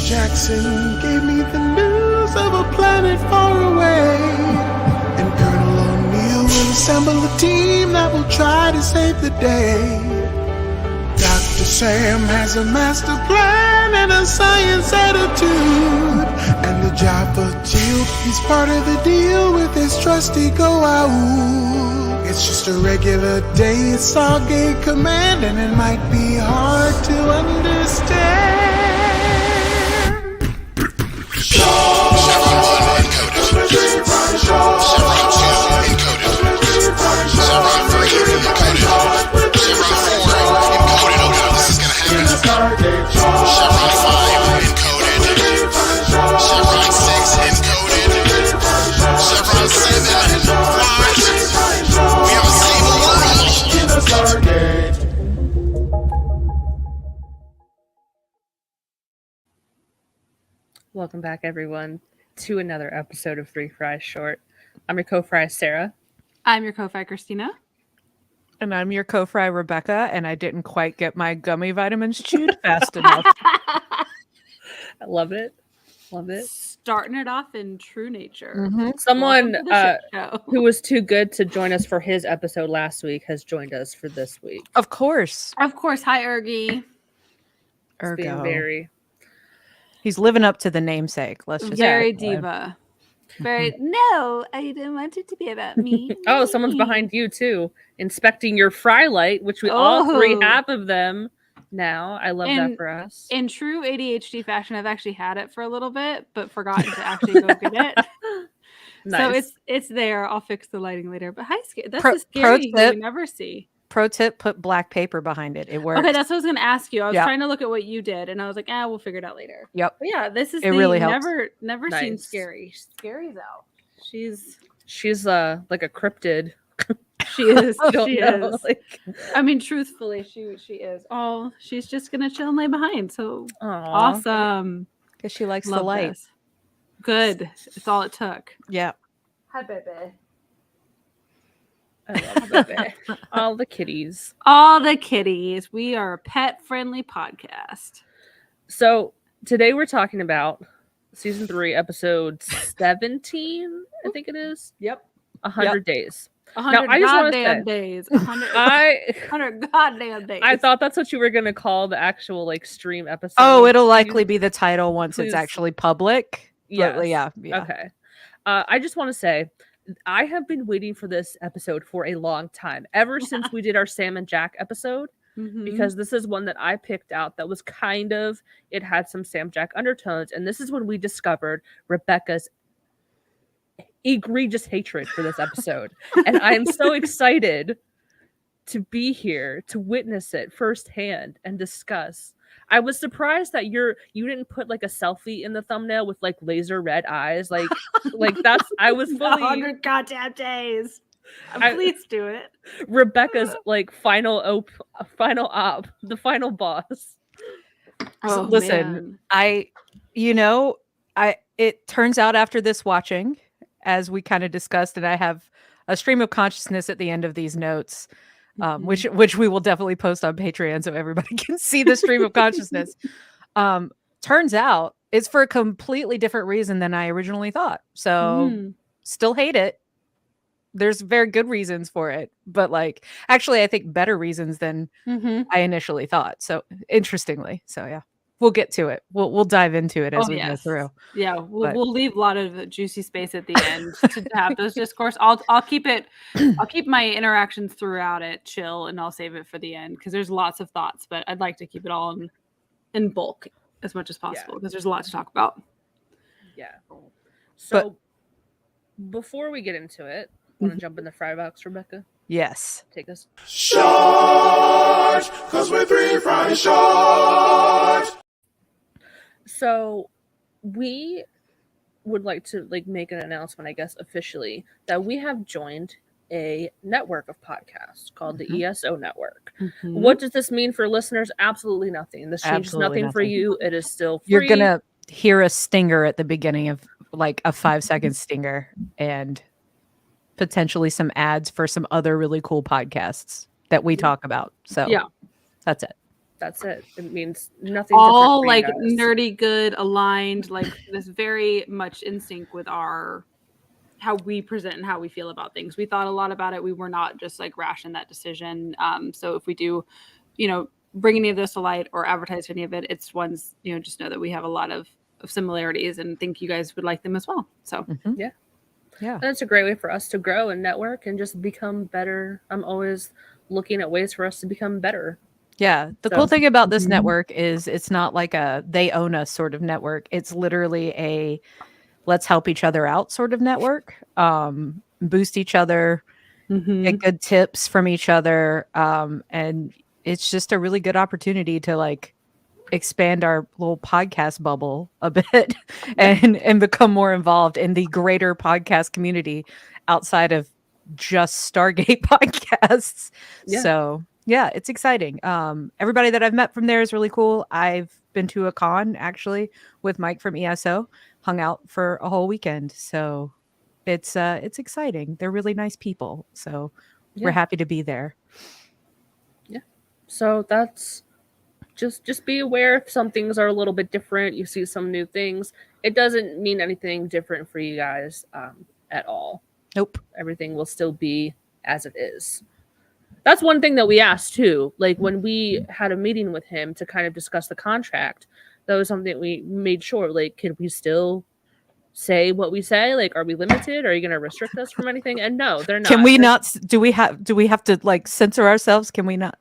Jackson gave me the news of a planet far away. And Colonel O'Neill will assemble a team that will try to save the day. Dr. Sam has a master plan and a science attitude. And the job for Jill, he's part of the deal with his trusty go-out. It's just a regular day at Stargate Command, and it might be hard to understand. Chevron 1 encoded. Chevron 2 encoded. Chevron 3 encoded. Chevron 4 encoded. Oh no, this is gonna happen. Chevron 5 encoded. Chevron 6 encoded. Chevron 7 what? We have a stable world. Welcome back, everyone, to another episode of Three Fries Short. I'm your co-fry, Sarah. I'm your co-fry, Cristina. And I'm your co-fry, Rebecca, and I didn't quite get my gummy vitamins chewed fast enough. I love it. Love it. Starting it off in true nature. Mm-hmm. Someone Welcome to the shit show. who was too good to join us for his episode last week has joined us for this week. Of course. Of course. Hi, Ergie. It's being Ergo. very... He's living up to the namesake. Let's just Very say it. diva. Very. No, I didn't want it to be about me. Oh, someone's behind you, too, inspecting your fry light, which we all three Oh. have of them now. I love that And- for us. In true ADHD fashion, I've actually had it for a little bit, but forgotten to actually go get it. Nice. So it's there. I'll fix the lighting later. But hi, that's Pro- a scary thing tip. you never see. Pro tip, put black paper behind it. It works. Okay, that's what I was going to ask you. I was Yeah. trying to look at what you did, and I was like, we'll figure it out later. Yep. But yeah, this is It the really helps. never seen Nice. Scary. Scary's out. She's like a cryptid. she is. I don't She know, is. like- I mean, truthfully, she is. Oh, she's just gonna chill and lay behind. So Aw. awesome. Because she likes Love the light. this. Good. It's all it took. Yeah. Hi, baby. I love it. All the kitties. All the kitties. We are a pet-friendly podcast. So today we're talking about season 3, episode 17. I think it is. Yep. 100 days. 100 I just wanna goddamn say- days. 100, I 100 goddamn days. I thought that's what you were gonna call the actual like stream episode. Oh, it'll likely be the title once Please. it's actually public. Yes. But yeah. Yeah. Okay. I just want to say I have been waiting for this episode for a long time, ever since we did our Sam and Jack episode. Mhm. Because this is one that I picked out that was it had some Sam Jack undertones. And this is when we discovered Rebecca's egregious hatred for this episode. And I am so excited to be here to witness it firsthand and discuss. I was surprised that you didn't put like a selfie in the thumbnail with like laser red eyes. Like that's, I was fully 100 goddamn days. Please do it. Rebecca's like final op, the final boss. So listen, man. it turns out after this watching, as we kind of discussed, and I have a stream of consciousness at the end of these notes, which we will definitely post on Patreon so everybody can see the stream of consciousness. Turns out it's for a completely different reason than I originally thought. So still hate it. There's very good reasons for it, but like actually I think better reasons than I initially thought. So interestingly, so yeah, we'll get to it. We'll dive into it as we go through. Yeah, But- we'll leave a lot of juicy space at the end to have those discourse. I'll keep my interactions throughout it chill, and I'll save it for the end because there's lots of thoughts, but I'd like to keep it all in bulk as much as possible because there's a lot to talk about. Yeah. So before we get into it, want to jump in the fry box, Rebecca? Yes. Take us. Short, cause we're 3 fries short. So we would like to make an announcement, I guess, officially, that we have joined a network of podcasts called the ESO Network. What does this mean for listeners? Absolutely nothing. This changes Absolutely nothing for nothing. you. It is still free. You're gonna hear a stinger at the beginning of like a 5-second stinger and potentially some ads for some other really cool podcasts that we talk about. So Yeah. that's it. That's it. It means nothing All different like for you guys. nerdy good, aligned, like this very much in sync with our how we present and how we feel about things. We thought a lot about it. We were not just like rash in that decision. So if we do, bring any of this to light or advertise any of it, it's ones, just know that we have a lot of similarities and think you guys would like them as well. So Yeah. Yeah. And it's a great way for us to grow and network and just become better. I'm always looking at ways for us to become better. Yeah. The So- cool thing about this Mhm. network is it's not like a they own us sort of network. It's literally a let's help each other out sort of network. Boost each other, get good tips from each other. And it's just a really good opportunity to like expand our little podcast bubble a bit and become more involved in the greater podcast community outside of just Stargate podcasts. Yeah. So yeah, it's exciting. Everybody that I've met from there is really cool. I've been to a con actually with Mike from ESO, hung out for a whole weekend. So it's exciting. They're really nice people. So we're Yeah. happy to be there. So that's just be aware if some things are a little bit different. You see some new things. It doesn't mean anything different for you guys at all. Nope. Everything will still be as it is. That's one thing that we asked too. Like when we had a meeting with him to kind of discuss the contract, that was something we made sure. Like, can we still say what we say? Like, are we limited? Are you going to restrict us from anything? And no, they're not. Can we not? Do we have to like censor ourselves? Can we not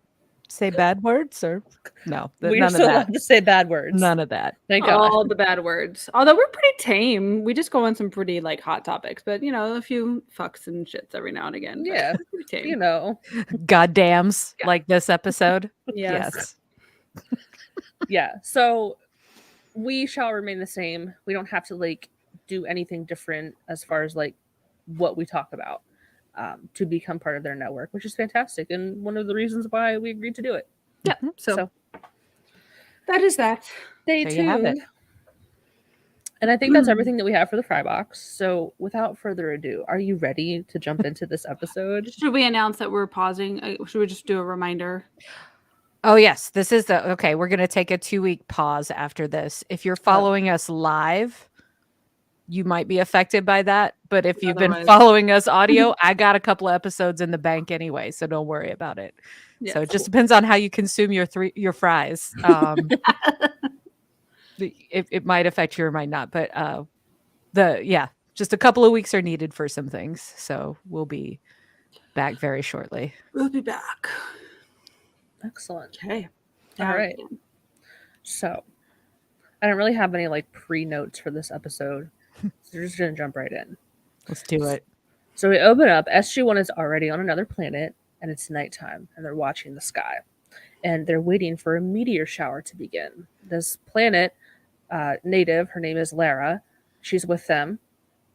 say bad words or no? We're None of still that. allowed to say bad words. None of that. Thank God. all the bad words. Although we're pretty tame. We just go on some pretty like hot topics, but a few fucks and shits every now and again. but Yeah, we're pretty tame. you know. Goddams, Yeah. like this episode. Yes. Yeah. So we shall remain the same. We don't have to like do anything different as far as like what we talk about to become part of their network, which is fantastic and one of the reasons why we agreed to do it. Yeah. So that is that. Stay There you have it. tuned. And I think that's everything that we have for the Fry Box. So without further ado, are you ready to jump into this episode? Should we announce that we're pausing? Should we just do a reminder? Oh yes, this is okay. We're gonna take a 2-week pause after this. If you're following us live, you might be affected by that. But if you've been Otherwise- following us audio, I got a couple of episodes in the bank anyway, so don't worry about it. So it just depends on how you consume your fries. It might affect you or might not, but just a couple of weeks are needed for some things. So we'll be back very shortly. We'll be back. Excellent. Okay. All right. So I don't really have any like pre-notes for this episode. So we're just gonna jump right in. Let's do it. So we open up. SG-1 is already on another planet, and it's nighttime, and they're watching the sky, and they're waiting for a meteor shower to begin. This planet native, her name is Lara. She's with them,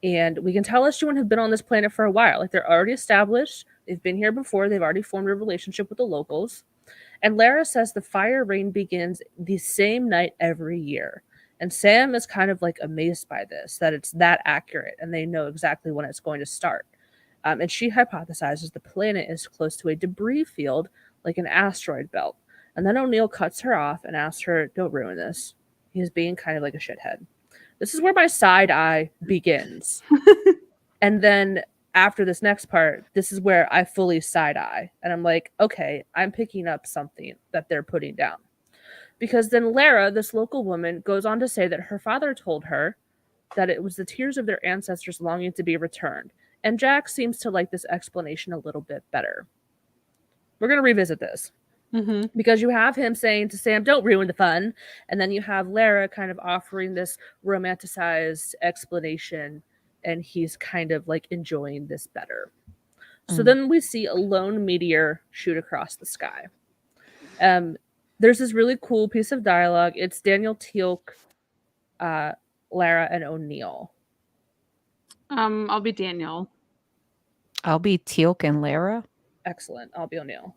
and we can tell SG-1 have been on this planet for a while. Like they're already established. They've been here before. They've already formed a relationship with the locals. And Lara says the fire rain begins the same night every year. And Sam is kind of like amazed by this, that it's that accurate and they know exactly when it's going to start. And she hypothesizes the planet is close to a debris field, like an asteroid belt. And then O'Neill cuts her off and asks her, don't ruin this. He's being kind of like a shithead. This is where my side eye begins. And then after this next part, this is where I fully side eye. And I'm like, okay, I'm picking up something that they're putting down. Because then Lara, this local woman, goes on to say that her father told her that it was the tears of their ancestors longing to be returned. And Jack seems to like this explanation a little bit better. We're going to revisit this. Because you have him saying to Sam, don't ruin the fun. And then you have Lara kind of offering this romanticized explanation. And he's kind of like enjoying this better. So then we see a lone meteor shoot across the sky. There's this really cool piece of dialogue. It's Daniel Teal'c, Lara, and O'Neill. I'll be Daniel. I'll be Teal'c and Lara. Excellent. I'll be O'Neill.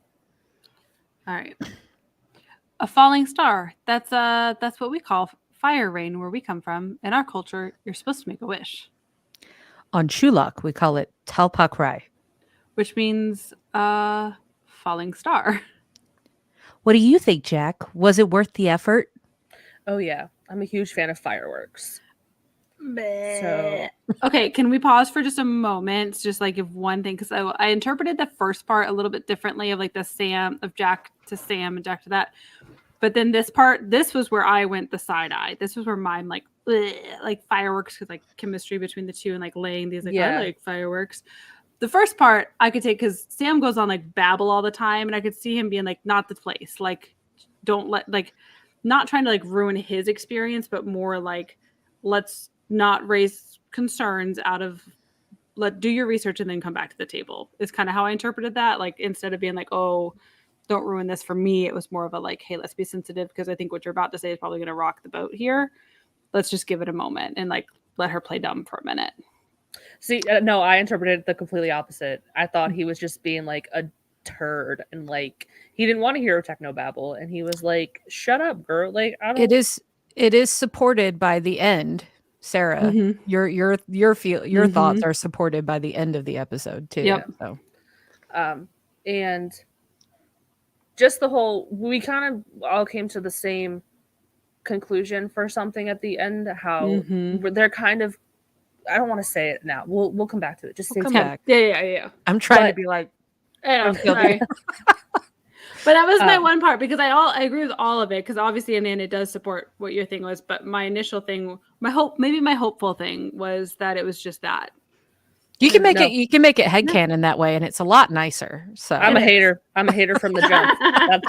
All right. A falling star. That's what we call fire rain where we come from. In our culture, you're supposed to make a wish. On Chulak, we call it Talpakrai. Which means falling star. What do you think, Jack? Was it worth the effort? Oh yeah, I'm a huge fan of fireworks. So Okay, can we pause for just a moment? Just like if one thing, because I interpreted the first part a little bit differently of like the Sam of Jack to Sam and Jack to that. But then this part, this was where I went the side eye. This was where mine like fireworks, because like chemistry between the two and like laying these like Yeah. I like fireworks. The first part I could take because Sam goes on like babble all the time, and I could see him being like, not the place, like don't let like not trying to like ruin his experience, but more like let's not raise concerns out of do your research and then come back to the table is kind of how I interpreted that. Like instead of being like, oh, don't ruin this for me, it was more of a like, hey, let's be sensitive because I think what you're about to say is probably going to rock the boat here. Let's just give it a moment and like let her play dumb for a minute. see, no, I interpreted the completely opposite. I thought he was just being like a turd and like he didn't want to hear technobabble, and he was like, "Shut up, girl!" Like I don't. It is supported by the end, Sarah. Mhm. Your thoughts are supported by the end of the episode too. Yep. So And just the whole, we kind of all came to the same conclusion for something at the end. How they're kind of, I don't want to say it now. We'll come back to it. Just We'll stay come tuned. back. Yeah. I'm trying to But- be like, Yeah, feel sorry. But that was my one part because I agree with all of it because obviously in the end it does support what your thing was. But my initial thing, my hopeful thing was that it was just that. you can make No. it headcanon that way, and it's a lot nicer. So I'm a hater. I'm a hater from the jump.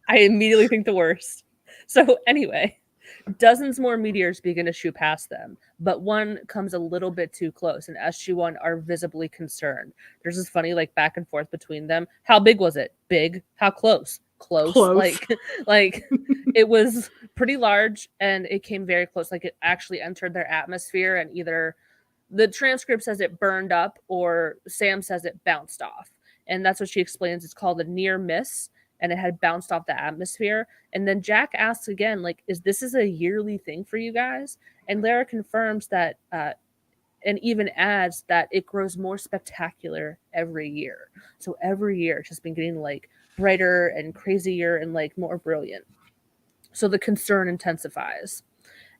I immediately think the worst. So anyway, dozens more meteors begin to shoot past them, but one comes a little bit too close, and SG-1 are visibly concerned. There's this funny like back and forth between them. How big was it? Big. How close? Close. Like it was pretty large, and it came very close. Like it actually entered their atmosphere, and either the transcript says it burned up or Sam says it bounced off. And that's what she explains. It's called a near miss, and it had bounced off the atmosphere. And then Jack asks again, like, is this a yearly thing for you guys? And Lara confirms that, and even adds that it grows more spectacular every year. So every year it's just been getting like brighter and crazier and like more brilliant. So the concern intensifies.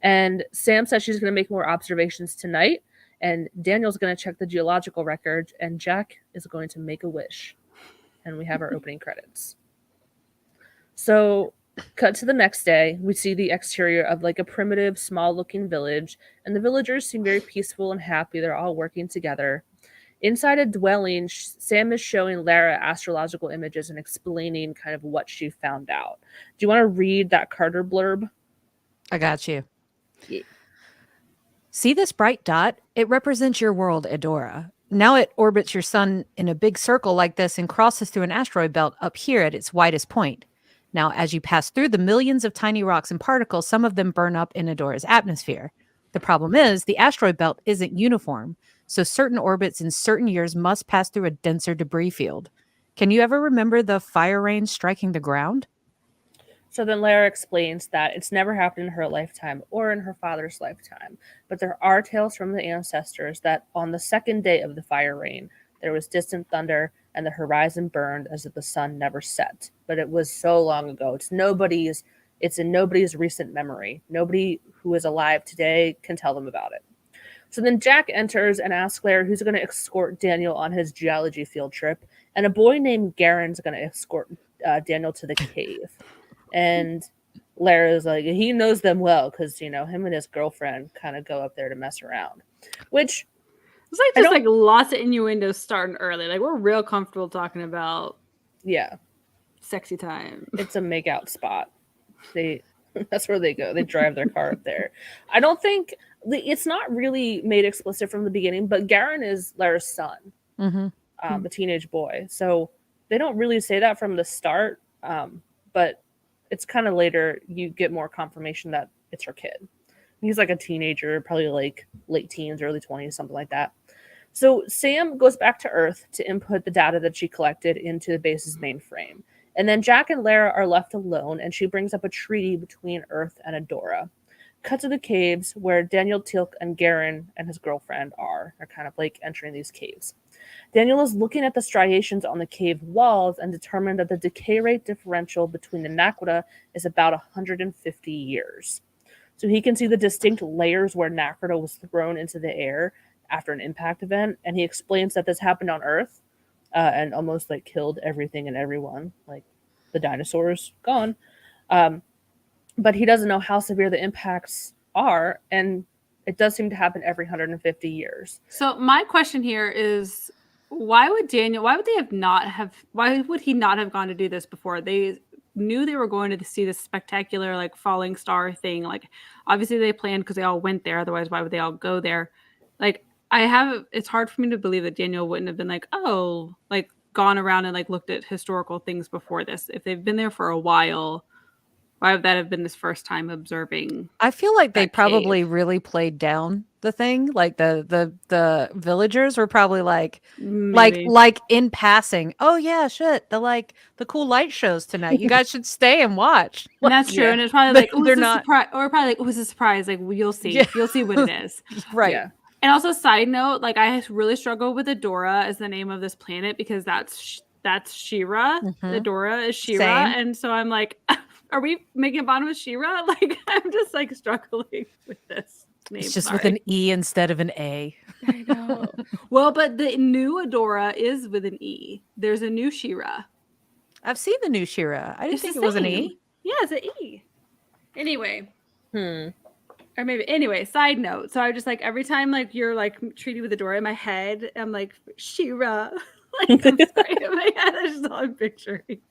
And Sam says she's going to make more observations tonight. And Daniel's going to check the geological records, and Jack is going to make a wish. And we have our opening credits. So, cut to the next day, we see the exterior of like a primitive, small-looking village, and the villagers seem very peaceful and happy. They're all working together. Inside a dwelling, Sam is showing Lara astrological images and explaining kind of what she found out. Do you want to read that Carter blurb? I got you. Yeah. See this bright dot? It represents your world, Edora. Now it orbits your sun in a big circle like this and crosses through an asteroid belt up here at its widest point. Now, as you pass through the millions of tiny rocks and particles, some of them burn up in Edora's atmosphere. The problem is, the asteroid belt isn't uniform, so certain orbits in certain years must pass through a denser debris field. Can you ever remember the fire rain striking the ground? So then Lara explains that it's never happened in her lifetime or in her father's lifetime, but there are tales from the ancestors that on the second day of the fire rain, there was distant thunder and the horizon burned as if the sun never set. But it was so long ago. It's in nobody's recent memory. Nobody who is alive today can tell them about it. So then Jack enters and asks Lara who's going to escort Daniel on his geology field trip, and a boy named Garen's going to escort Daniel to the cave. And Lara's like, he knows them well because, him and his girlfriend kind of go up there to mess around. Which, it's like just like lots of innuendos starting early. Like we're real comfortable talking about sexy time. It's a make-out spot. That's where they go. They drive their car up there. I don't think, it's not really made explicit from the beginning, but Garen is Lara's son, a teenage boy. So they don't really say that from the start, but it's kind of later you get more confirmation that it's her kid. He's like a teenager, probably like late teens, early 20s, something like that. So Sam goes back to Earth to input the data that she collected into the base's mainframe. And then Jack and Lara are left alone, and she brings up a treaty between Earth and Edora. Cut to the caves where Daniel Teal'c and Garen and his girlfriend are kind of like entering these caves. Daniel is looking at the striations on the cave walls and determined that the decay rate differential between the Naquita is about 150 years. So he can see the distinct layers where Naquita was thrown into the air after an impact event, and he explains that this happened on Earth and almost like killed everything and everyone, like the dinosaurs gone. But he doesn't know how severe the impacts are, and it does seem to happen every 150 years. So my question here is, why would he not have gone to do this before? They knew they were going to see this spectacular like falling star thing. Like obviously they planned because they all went there. Otherwise, why would they all go there? Like it's hard for me to believe that Daniel wouldn't have been like, oh, like gone around and like looked at historical things before this. If they've been there for a while, why would that have been his first time observing? I feel like they that probably cave? really played down the thing. Like the villagers were probably like Maybe. in passing. Oh yeah, shit. The cool light shows tonight. You guys should stay and watch. And that's true. Yeah. And it's probably like, oh, They're it's a not- surprise. Or probably like, oh, it's a surprise. Like, well, you'll see. Yeah. You'll see what it is. Right. Yeah. And also, side note, like, I really struggle with Adora as the name of this planet because that's She-Ra. Mhm. Adora is She-Ra. Same. And so I'm like, are we making a bond with She-Ra? Like, I'm just like struggling with this name. It's just with an E instead of an A. I know. Well, but the new Adora is with an E. There's a new She-Ra. I've seen the new She-Ra. I didn't It's think the it was an same. E. Yeah, it's an E. Anyway. Or maybe anyway, side note. So I just like every time like you're like treated with Adora in my head, I'm like She-Ra. Like I'm sorry, in my head, that's just all I'm picturing.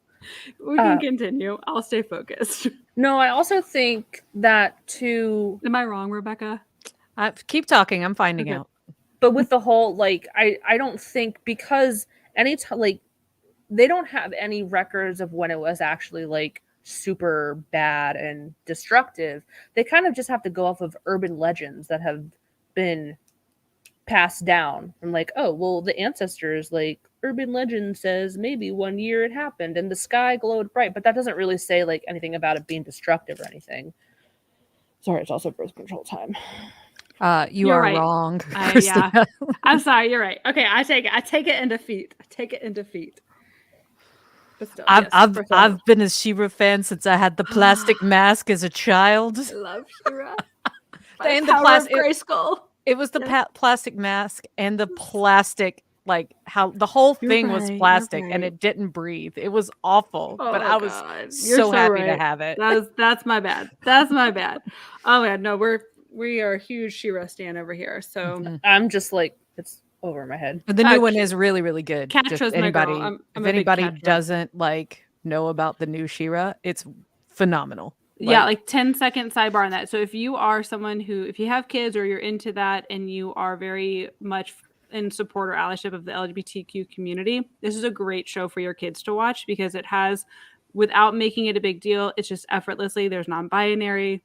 We can continue. I'll stay focused. No, I also think that too. Am I wrong, Rebecca? Keep talking. I'm finding Okay. out. But with the whole like, I don't think because anytime like they don't have any records of when it was actually like super bad and destructive. They kind of just have to go off of urban legends that have been passed down from like, oh, well, the ancestors, like urban legend says maybe one year it happened and the sky glowed bright, but that doesn't really say like anything about it being destructive or anything. Sorry, it's also birth control time. You You're are right. wrong. Yeah. I'm sorry, you're right. Okay, I take it in defeat. But still, I've been a She-Ra fan since I had the plastic mask as a child. I love She-Ra. And the plastic Grayskull. It was the plastic mask and the plastic, like how the whole thing was plastic and it didn't breathe. It was awful, but I was so happy to have it. That's my bad. That's my bad. Oh yeah, no, we are a huge She-Ra stan over here. So I'm just like, it's over my head. But the new one is really, really good. Catra's my girl. If anybody doesn't like know about the new She-Ra, it's phenomenal. Yeah, like 10-second sidebar on that. So if you are someone if you have kids or you're into that and you are very much in support or allyship of the LGBTQ community, this is a great show for your kids to watch because it has, without making it a big deal, it's just effortlessly. There's non-binary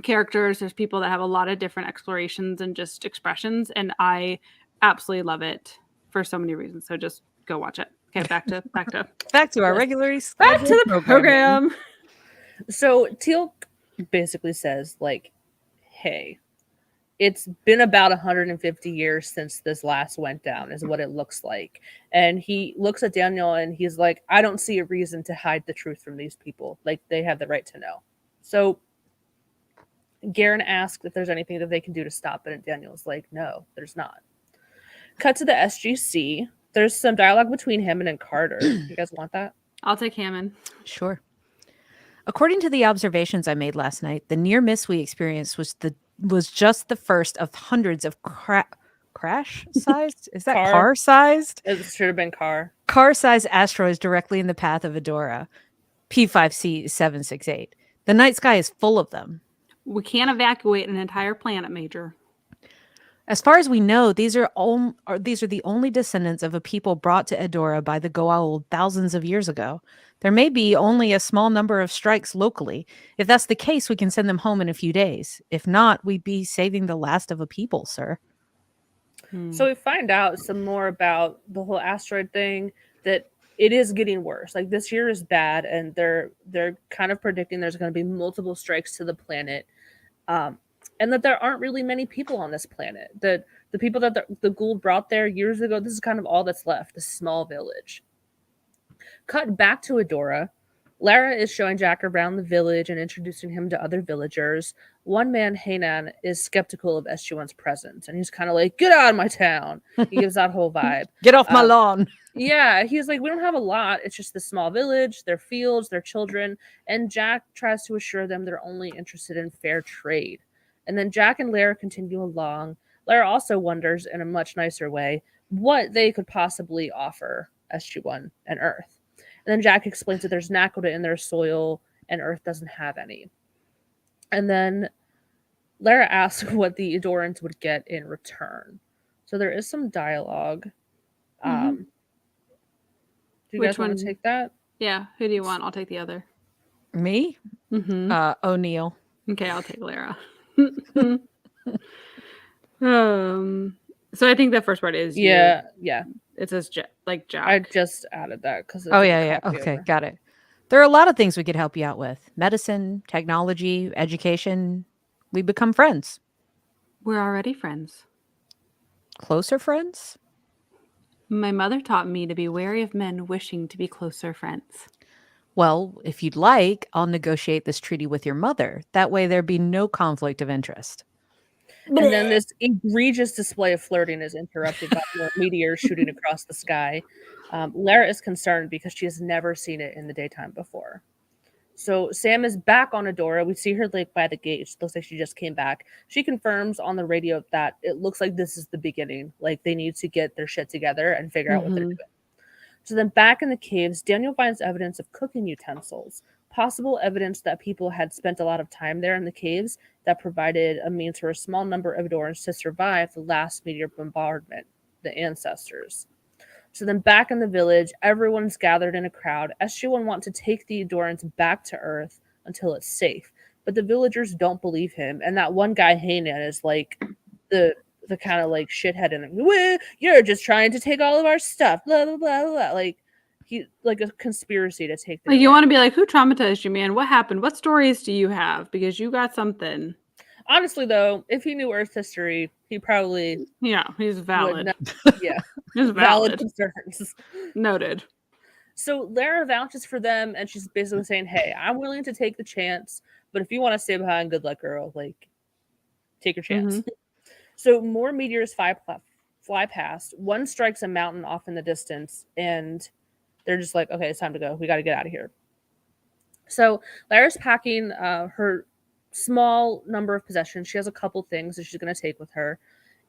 characters. There's people that have a lot of different explorations and just expressions. And I absolutely love it for so many reasons. So just go watch it. Okay, back to our regularly back to the program. So Teal basically says like, hey, it's been about 150 years since this last went down is what it looks like. And he looks at Daniel and he's like, I don't see a reason to hide the truth from these people. Like they have the right to know. So Garen asks if there's anything that they can do to stop it. And Daniel's like, no, there's not. Cut to the SGC. There's some dialogue between Hammond and Carter. You guys want that? I'll take Hammond. Sure. According to the observations I made last night, the near miss we experienced was just the first of hundreds of crash-sized? Is that car-sized? It should have been car. Car-sized asteroids directly in the path of Adora, P5C768. The night sky is full of them. We can't evacuate an entire planet, Major. As far as we know, these are the only descendants of a people brought to Adora by the Goa'uld thousands of years ago. There may be only a small number of strikes locally. If that's the case, we can send them home in a few days. If not, we'd be saving the last of a people, sir. So we find out some more about the whole asteroid thing, that it is getting worse. Like this year is bad, and they're kind of predicting there's going to be multiple strikes to the planet. And that there aren't really many people on this planet. That The people that the Gould brought there years ago, this is kind of all that's left, a small village. Cut back to Adora. Lara is showing Jack around the village and introducing him to other villagers. One man, Hainan, is skeptical of SG-1's presence, and he's kind of like, "Get out of my town." He gives that whole vibe. Get off my lawn. Yeah, he's like, "We don't have a lot. It's just this small village, their fields, their children." And Jack tries to assure them they're only interested in fair trade. And then Jack and Lara continue along. Lara also wonders, in a much nicer way, what they could possibly offer SG-1 and Earth. And then Jack explains that there's Nakoda in their soil and Earth doesn't have any. And then Lara asks what the Adorans would get in return. So there is some dialogue. Mm-hmm. Do you guys want to take that? Yeah. Who do you want? I'll take the other. Me? Mm-hmm. O'Neill. Okay, I'll take Lara. So I think the first part is Yeah. It says Jack. I just added that because yeah. Okay, got it. There are a lot of things we could help you out with: medicine, technology, education. We become friends. We're already friends. Closer friends? My mother taught me to be wary of men wishing to be closer friends. Well, if you'd like, I'll negotiate this treaty with your mother. That way there'd be no conflict of interest. And then this egregious display of flirting is interrupted by more meteors shooting across the sky. Lara is concerned because she has never seen it in the daytime before. So Sam is back on Adora. We see her like by the gate. She looks like she just came back. She confirms on the radio that it looks like this is the beginning. Like they need to get their shit together and figure out what they're doing. So then back in the caves, Daniel finds evidence of cooking utensils, possible evidence that people had spent a lot of time there in the caves that provided a means for a small number of Adorans to survive the last meteor bombardment, the ancestors. So then back in the village, everyone's gathered in a crowd. SG-1 want to take the Adorans back to Earth until it's safe, but the villagers don't believe him. And that one guy, Hainan, is like the kind of like shithead in him. You're just trying to take all of our stuff, blah blah blah blah. Like he like a conspiracy to take. Like you want to be like, who traumatized you, man? What happened? What stories do you have? Because you got something. Honestly, though, if he knew Earth history, he probably he's valid. He's valid concerns. Noted. So Lara vouches for them, and she's basically saying, "Hey, I'm willing to take the chance, but if you want to stay behind, good luck, girl. Like, take your chance." So more meteors fly past. One strikes a mountain off in the distance, and they're just like, "Okay, it's time to go. We got to get out of here." So Lara's packing her small number of possessions. She has a couple things that she's going to take with her,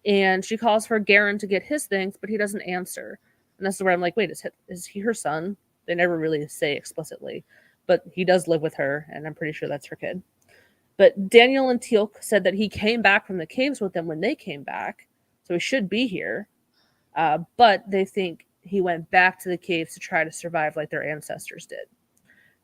and she calls for Garen to get his things, but he doesn't answer. And that's where I'm like, wait, is he her son? They never really say explicitly, but he does live with her, and I'm pretty sure that's her kid. But Daniel and Teal'c said that he came back from the caves with them when they came back, so he should be here. But they think he went back to the caves to try to survive like their ancestors did.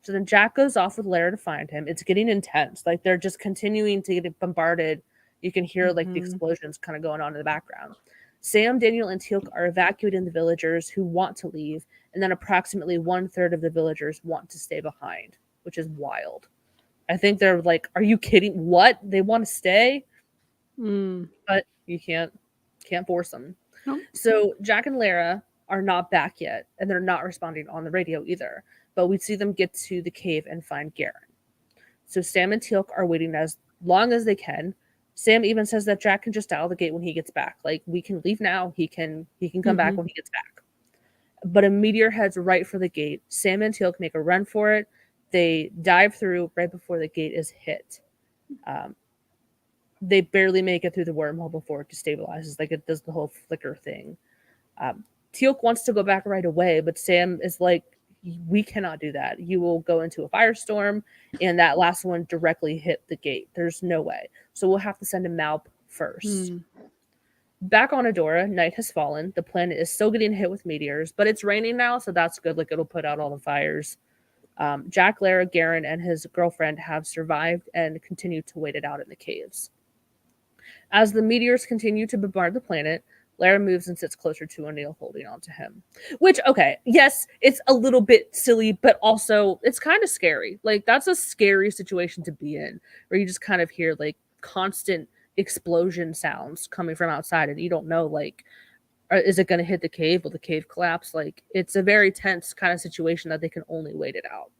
So then Jack goes off with Lara to find him. It's getting intense. Like they're just continuing to get bombarded. You can hear like the explosions kind of going on in the background. Sam, Daniel, and Teal'c are evacuating the villagers who want to leave, and then approximately 1/3 of the villagers want to stay behind, which is wild. I think they're like, are you kidding? What? They want to stay? But you can't force them. Nope. So Jack and Lara are not back yet, and they're not responding on the radio either. But we see them get to the cave and find Garen. So Sam and Teal'c are waiting as long as they can. Sam even says that Jack can just dial the gate when he gets back. Like, we can leave now. He can come back when he gets back. But a meteor heads right for the gate. Sam and Teal'c make a run for it. They dive through right before the gate is hit. They barely make it through the wormhole before it destabilizes. Like, it does the whole flicker thing. Teal'c wants to go back right away, but Sam is like, we cannot do that. You will go into a firestorm, and that last one directly hit the gate. There's no way. So we'll have to send a Malp first. Back on Adora, night has fallen. The planet is still getting hit with meteors, but it's raining now, so that's good. Like, it'll put out all the fires. Jack, Lara, Garen, and his girlfriend have survived and continue to wait it out in the caves. As the meteors continue to bombard the planet, Lara moves and sits closer to O'Neill, holding on to him. Which, okay, yes, it's a little bit silly, but also it's kind of scary. Like, that's a scary situation to be in, where you just kind of hear, like, constant explosion sounds coming from outside, and you don't know, like, is it going to hit the cave? Will the cave collapse? Like, it's a very tense kind of situation that they can only wait it out.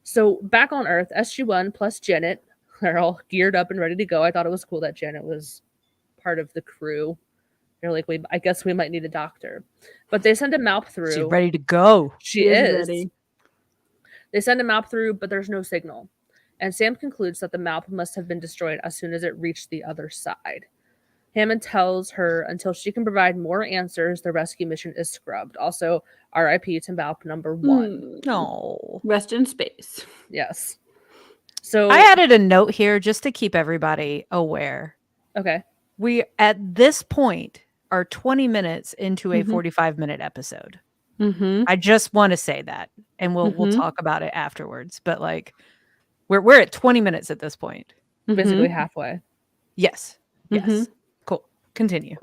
So back on Earth, SG-1 plus Janet, they're all geared up and ready to go. I thought it was cool that Janet was part of the crew. They're like, I guess we might need a doctor. But they send a map through. She's ready to go. She is. ready. They send a map through, but there's no signal. And Sam concludes that the map must have been destroyed as soon as it reached the other side. Hammond tells her until she can provide more answers, the rescue mission is scrubbed. Also, RIP to map number 1. No. Rest in space. Yes. So I added a note here just to keep everybody aware. okay. We, at this point, are 20 minutes into a Mhm. 45-minute episode. Mm-hmm. I just want to say that, and we'll Mhm. talk about it afterwards. But like, we're at 20 minutes at this point. Basically halfway. Yes. Yes. Mhm. Cool. Continue.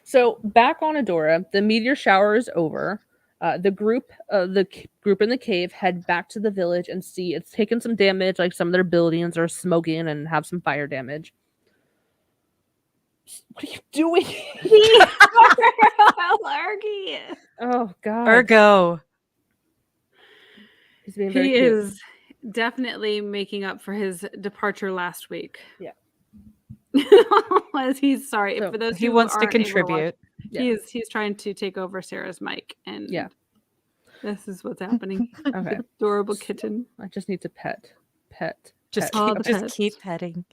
So back on Adora, the meteor shower is over. The group in the cave head back to the village and see it's taken some damage, like some of their buildings are smoking and have some fire damage. What are you doing? Largy. Oh God. Ergo. He's being very He cute. is definitely making up for his departure last week. Yeah. As he's sorry So, for those He who wants to aren't able watch, contribute. Yeah. he's trying to take over Sarah's mic, and Yeah. this is what's happening. Okay. Adorable kitten. I just need to pet. Just All keep, the just pets. keep petting.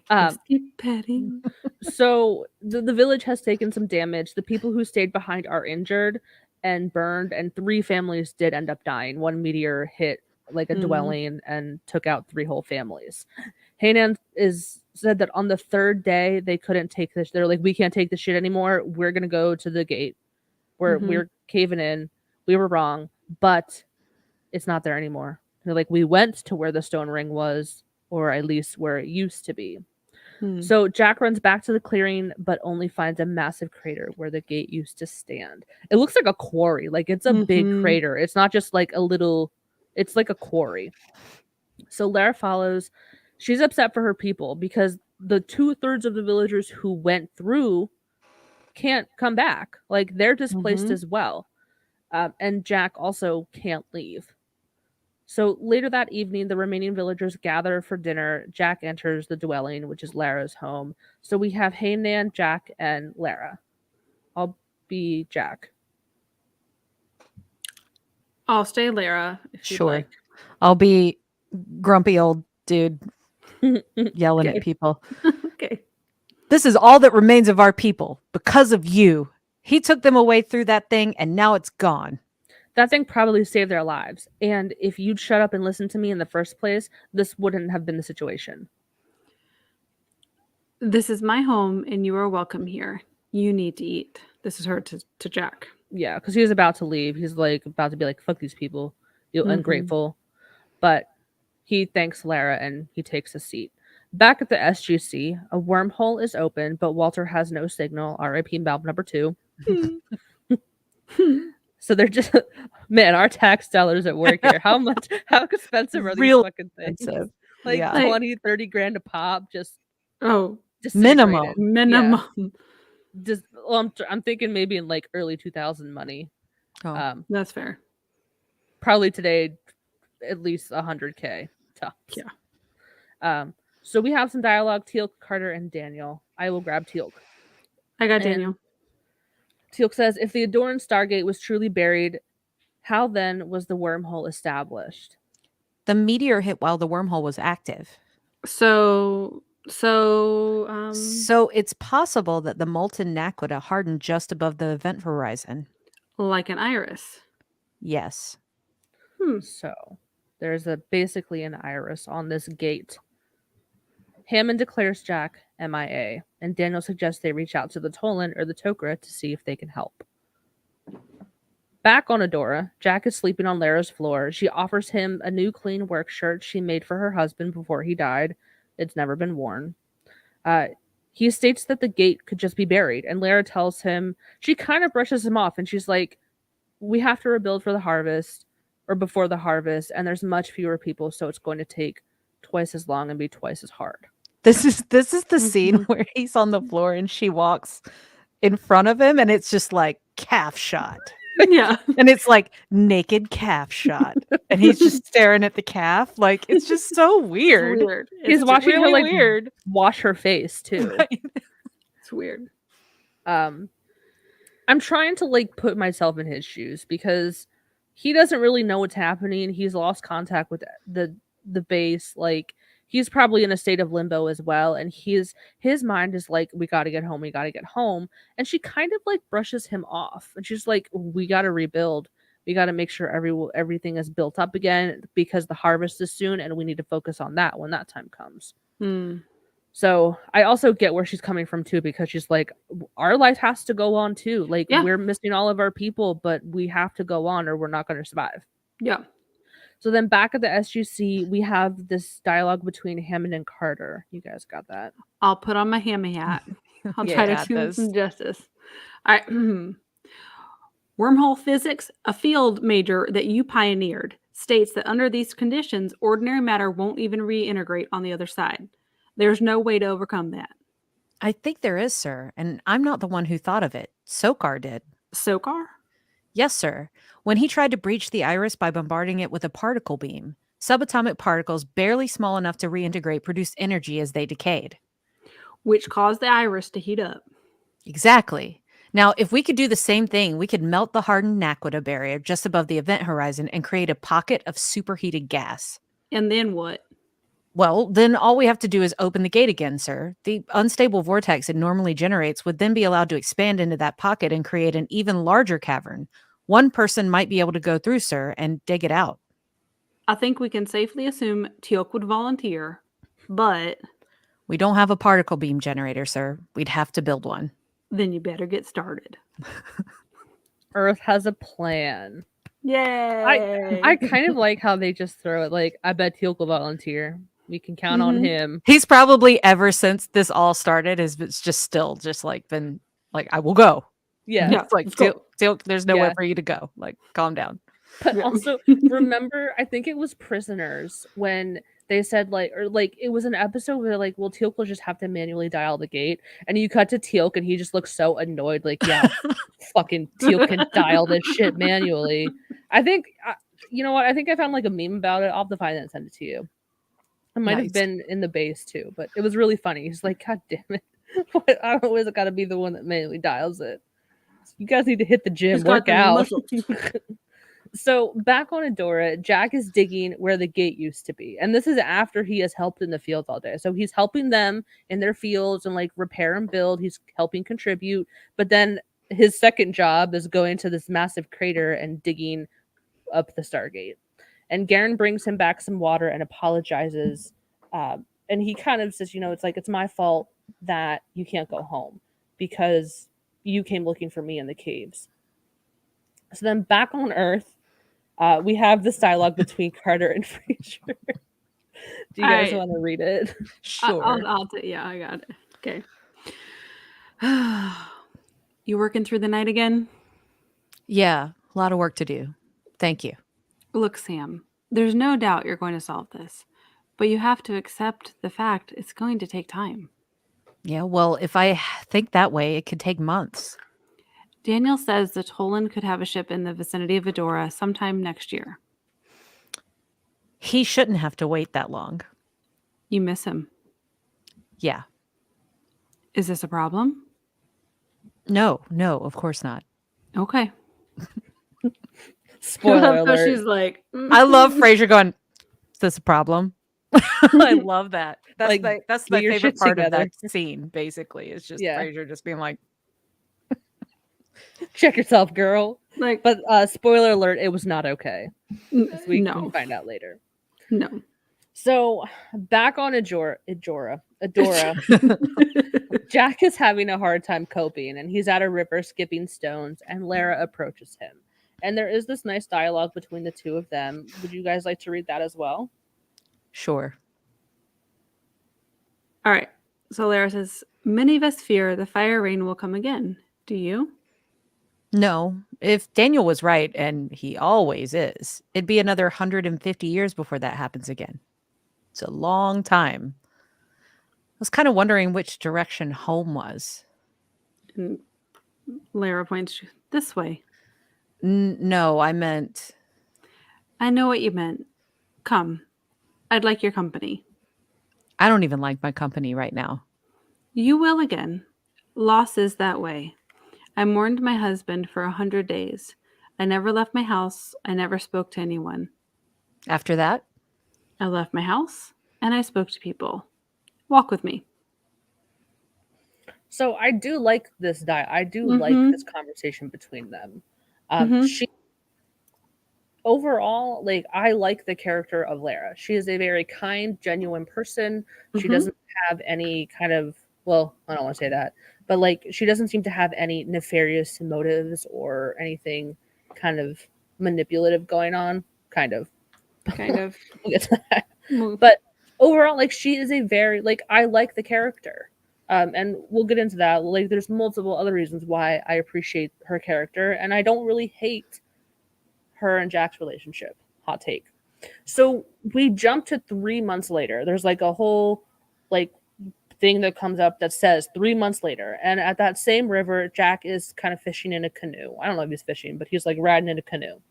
Just keep petting. So the village has taken some damage. The people who stayed behind are injured and burned, and 3 families did end up dying. One meteor hit like a Mhm. dwelling and took out 3 whole families. Hainan said that on the 3rd day they couldn't take this. They're like, we can't take this shit anymore. We're gonna go to the gate. We're caving in. We were wrong, but it's not there anymore. They're like, we went to where the stone ring was, or at least where it used to be. Hmm. So Jack runs back to the clearing, but only finds a massive crater where the gate used to stand. It looks like a quarry. Like, it's a big Mhm. crater. It's not just like a little, it's like a quarry. So Lara follows. She's upset for her people because the 2/3 of the villagers who went through can't come back. Like, they're displaced Mhm. as well. And Jack also can't leave. So later that evening, the remaining villagers gather for dinner. Jack enters the dwelling, which is Lara's home. So we have Hainan, Jack, and Lara. I'll be Jack. I'll stay Lara if you'd Sure. like. I'll be grumpy old dude yelling Okay. at people. Okay. This is all that remains of our people because of you. He took them away through that thing, and now it's gone. That thing probably saved their lives. And if you'd shut up and listen to me in the first place, this wouldn't have been the situation. This is my home, and you are welcome here. You need to eat. This is her to Jack. Yeah, because he was about to leave. He's like about to be like, fuck these people. You Mhm. ungrateful. But he thanks Lara and he takes a seat. Back at the SGC, a wormhole is open, but Walter has no signal. RIP valve number 2. So they're just, man, our tax dollars at work here. How expensive are these Real fucking things? expensive. Like Yeah. 20, 30 grand a pop, just Oh, Minimum. disintegrated. minimum. Just, well, I'm thinking maybe in like early 2000 money. Oh. That's fair. Probably today, at least 100K tops. Yeah. So we have some dialogue. Teal'c, Carter, and Daniel. I will grab Teal'c. I got And- Daniel. Teal'c says, if the Adoran Stargate was truly buried, how then was the wormhole established? The meteor hit while the wormhole was active. So So it's possible that the molten naquita hardened just above the event horizon. like an iris. Yes. So there's basically an iris on this gate. Hammond declares Jack MIA, and Daniel suggests they reach out to the Tolan or the Tok'ra to see if they can help. Back on Adora, Jack is sleeping on Lara's floor. She offers him a new clean work shirt she made for her husband before he died. It's never been worn. He states that the gate could just be buried, and Lara tells him, she kind of brushes him off, and she's like, we have to rebuild for the harvest, or before the harvest, and there's much fewer people, so it's going to take twice as long and be twice as hard. This is the scene where he's on the floor and she walks in front of him and it's just like calf shot. Yeah. And it's like naked calf shot. And he's just staring at the calf. Like it's just so weird. Weird. He's It's watching her really like weird. wash her face too. Right. It's weird. I'm trying to like put myself in his shoes because he doesn't really know what's happening. He's lost contact with the base. Like he's probably in a state of limbo as well, and his mind is like, we got to get home, we got to get home. And she kind of like brushes him off, and she's like, we got to rebuild. We got to make sure everything is built up again because the harvest is soon, and we need to focus on that when that time comes. So I also get where she's coming from too, because she's like, our life has to go on too. Like Yeah. we're missing all of our people, but we have to go on or we're not going to survive. Yeah. So then back at the SGC, we have this dialogue between Hammond and Carter. You guys got that? I'll put on my hammy hat. I'll Yeah, try to got do this. some justice. All right. Wormhole physics, a field major that you pioneered, states that under these conditions, ordinary matter won't even reintegrate on the other side. There's no way to overcome that. I think there is, sir. And I'm not the one who thought of it. Sokar did. Sokar? Yes, sir. When he tried to breach the iris by bombarding it with a particle beam, subatomic particles barely small enough to reintegrate produced energy as they decayed. Which caused the iris to heat up. Exactly. Now, if we could do the same thing, we could melt the hardened Naquita barrier just above the event horizon and create a pocket of superheated gas. And then what? Well, then all we have to do is open the gate again, sir. The unstable vortex it normally generates would then be allowed to expand into that pocket and create an even larger cavern. One person might be able to go through, sir, and dig it out. I think we can safely assume Teal'c would volunteer, but We don't have a particle beam generator, sir. We'd have to build one. then you better get started. Earth has a plan. Yay! I kind of like how they just throw it like, I bet Teal'c will volunteer. We can count on him. He's probably ever since this all started has it's just still just like been like, I will go. Yeah. Yeah. It's like, let's go. Teal'c, there's nowhere Yeah. for you to go. Like, calm down. But Yeah. also remember, I think it was Prisoners when they said like, or like it was an episode where like, well, Teal'c will just have to manually dial the gate, and you cut to Teal'c and he just looks so annoyed, like, yeah, fucking Teal'c can dial this shit manually. I think, you know what? I think I found like a meme about it. I'll have to find it and send it to you. It might have Nice. been in the base too, but it was really funny. He's like, God damn it. I always got to be the one that manually dials it. You guys need to hit the gym, He's got work the out. muscles. So back on Adora, Jack is digging where the gate used to be. And this is after he has helped in the fields all day. So he's helping them in their fields and like repair and build. He's helping contribute. But then his second job is going to this massive crater and digging up the Stargate. And Garen brings him back some water and apologizes. And he kind of says, you know, it's like, it's my fault that you can't go home because you came looking for me in the caves. So then back on Earth, we have this dialogue between Carter and Fraser. Do you guys want to read it? Sure. Yeah, I got it. Okay. You working through the night again? Yeah, a lot of work to do. Thank you. Look, Sam, there's no doubt you're going to solve this, but you have to accept the fact it's going to take time. Yeah, well, if I think that way, it could take months. Daniel says the Tolan could have a ship in the vicinity of Adora sometime next year. He shouldn't have to wait that long. You miss him. Yeah. Is this a problem? No, of course not. Okay. Spoiler alert. She's like, I love Frasier going, is this a problem? I love that. That's Like, that's get my your favorite shit part of together. that scene, basically. It's just Yeah. Frasier just being like, Check yourself, girl. like, But spoiler alert, it was not okay. We no, can find out later. no. So back on Adora, Jack is having a hard time coping, and he's at a river skipping stones, and Lara approaches him. And there is this nice dialogue between the two of them. Would you guys like to read that as well? sure. All right. So Lara says, many of us fear the fire rain will come again. Do you? No, if Daniel was right, and he always is, it'd be another 150 years before that happens again. It's a long time. was kind of wondering which direction home was. And Lara points this way. No, I meant I know what you meant. Come. I'd like your company. I don't even like my company right now. You will again. Loss is that way. I mourned my husband for 100 days. I never left my house. I never spoke to anyone. After that, I left my house and I spoke to people. Walk with me. So I do like this I do like Mhm. this conversation between them. Mhm. She overall, like, I like the character of Lara. She is a very kind, genuine person. She Mhm. doesn't have any kind of, well, I don't want to say that, but like she doesn't seem to have any nefarious motives or anything kind of manipulative going on. Kind of. Kind of. We'll get to that. Move. But overall, like she is a very like I like the character. And we'll get into that. Like there's multiple other reasons why I appreciate her character, and I don't really hate her and Jack's relationship. Hot take. So we jump to 3 months later. There's like a whole like thing that comes up that says 3 months later. And at that same river, Jack is kind of fishing in a canoe. I don't know if he's fishing, but he's like riding in a canoe.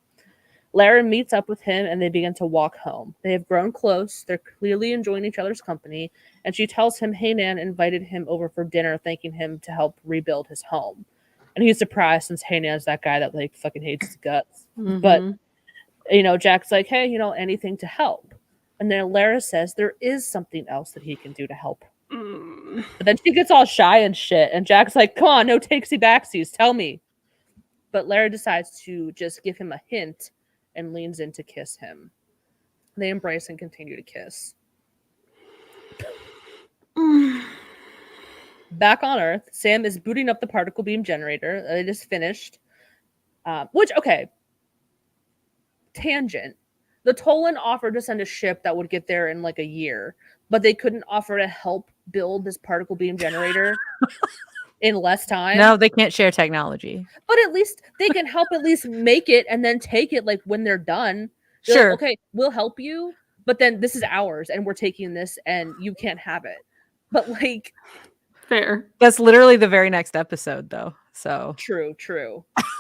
Lara meets up with him and they begin to walk home. They have grown close. They're clearly enjoying each other's company. And she tells him Heyman invited him over for dinner, thanking him to help rebuild his home. And he's surprised since Heynan's that guy that like fucking hates his guts. Mhm. But Jack's like, hey, anything to help. And then Lara says there is something else that he can do to help. Mm. But then she gets all shy and shit. And Jack's like, come on, no takesy backsies, tell me. But Lara decides to just give him a hint and leans in to kiss him. They embrace and continue to kiss. Back on Earth, Sam is booting up the particle beam generator. It is finished. Okay. Tangent. The Tolan offered to send a ship that would get there in like a year, but they couldn't offer to help build this particle beam generator in less time. no, they can't share technology. But at least they can help at least make it and then take it like when they're done. They're Sure. like, okay, we'll help you, but then this is ours and we're taking this and you can't have it. But like Fair. That's literally the very next episode, though. So true.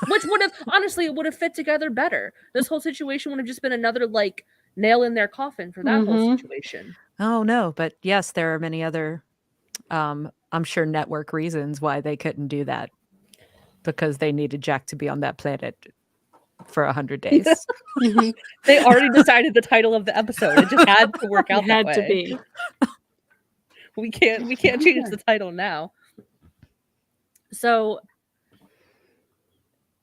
Which would have honestly it would have fit together better. This whole situation would have just been another like nail in their coffin for that whole situation. Oh no, but yes, there are many other I'm sure network reasons why they couldn't do that. Because they needed Jack to be on that planet for 100 days. They already decided the title of the episode. It just had to work out It that had to way. be. We can't change the title now. So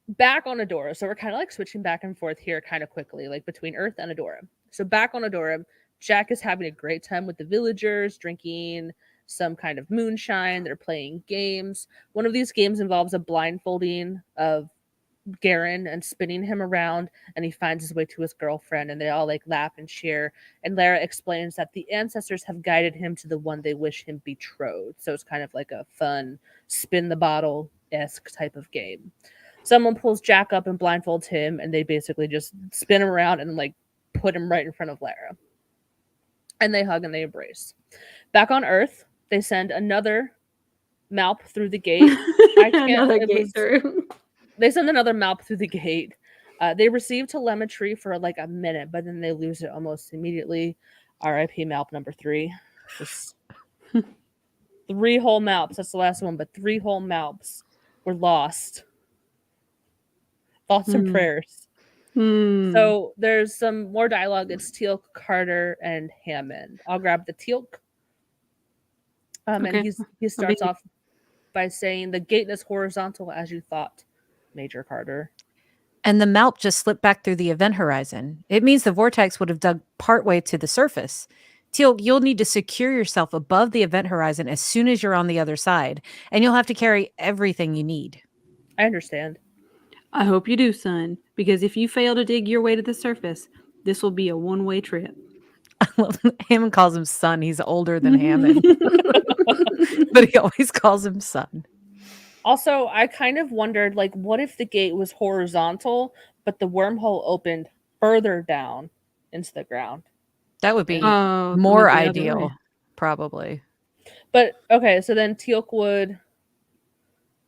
back on Adora. So we're kind of like switching back and forth here kind of quickly, like between Earth and Adora. So back on Adora, Jack is having a great time with the villagers, drinking some kind of moonshine. They're playing games. One of these games involves a blindfolding of Garen and spinning him around, and he finds his way to his girlfriend, and they all like laugh and cheer. And Lara explains that the ancestors have guided him to the one they wish him betrothed. So it's kind of like a fun spin the bottle-esque type of game. Someone pulls Jack up and blindfolds him, and they basically just spin him around and like put him right in front of Lara. And they hug and they embrace. Back on Earth, they send another Malp through the gate. They send another Malp through the gate. They receive telemetry for like a minute, but then they lose it almost immediately. R.I.P. Malp number 3. Just 3 whole Malps. That's the last one, but 3 whole Malps were lost. Thoughts and prayers. So there's some more dialogue. It's Teal'c, Carter, and Hammond. I'll grab the Teal'c. And he starts off by saying the gate is horizontal as you thought, Major Carter. And the Malp just slipped back through the event horizon. It means the vortex would have dug partway to the surface. Teal'c, you'll need to secure yourself above the event horizon as soon as you're on the other side, and you'll have to carry everything you need. I understand. I hope you do, son, because if you fail to dig your way to the surface, this will be a one-way trip. Hammond calls him son. He's older than Hammond. But he always calls him son. Also, I kind of wondered, like, what if the gate was horizontal, but the wormhole opened further down into the ground? That would be more ideal, probably. But okay, so then Teal'c would,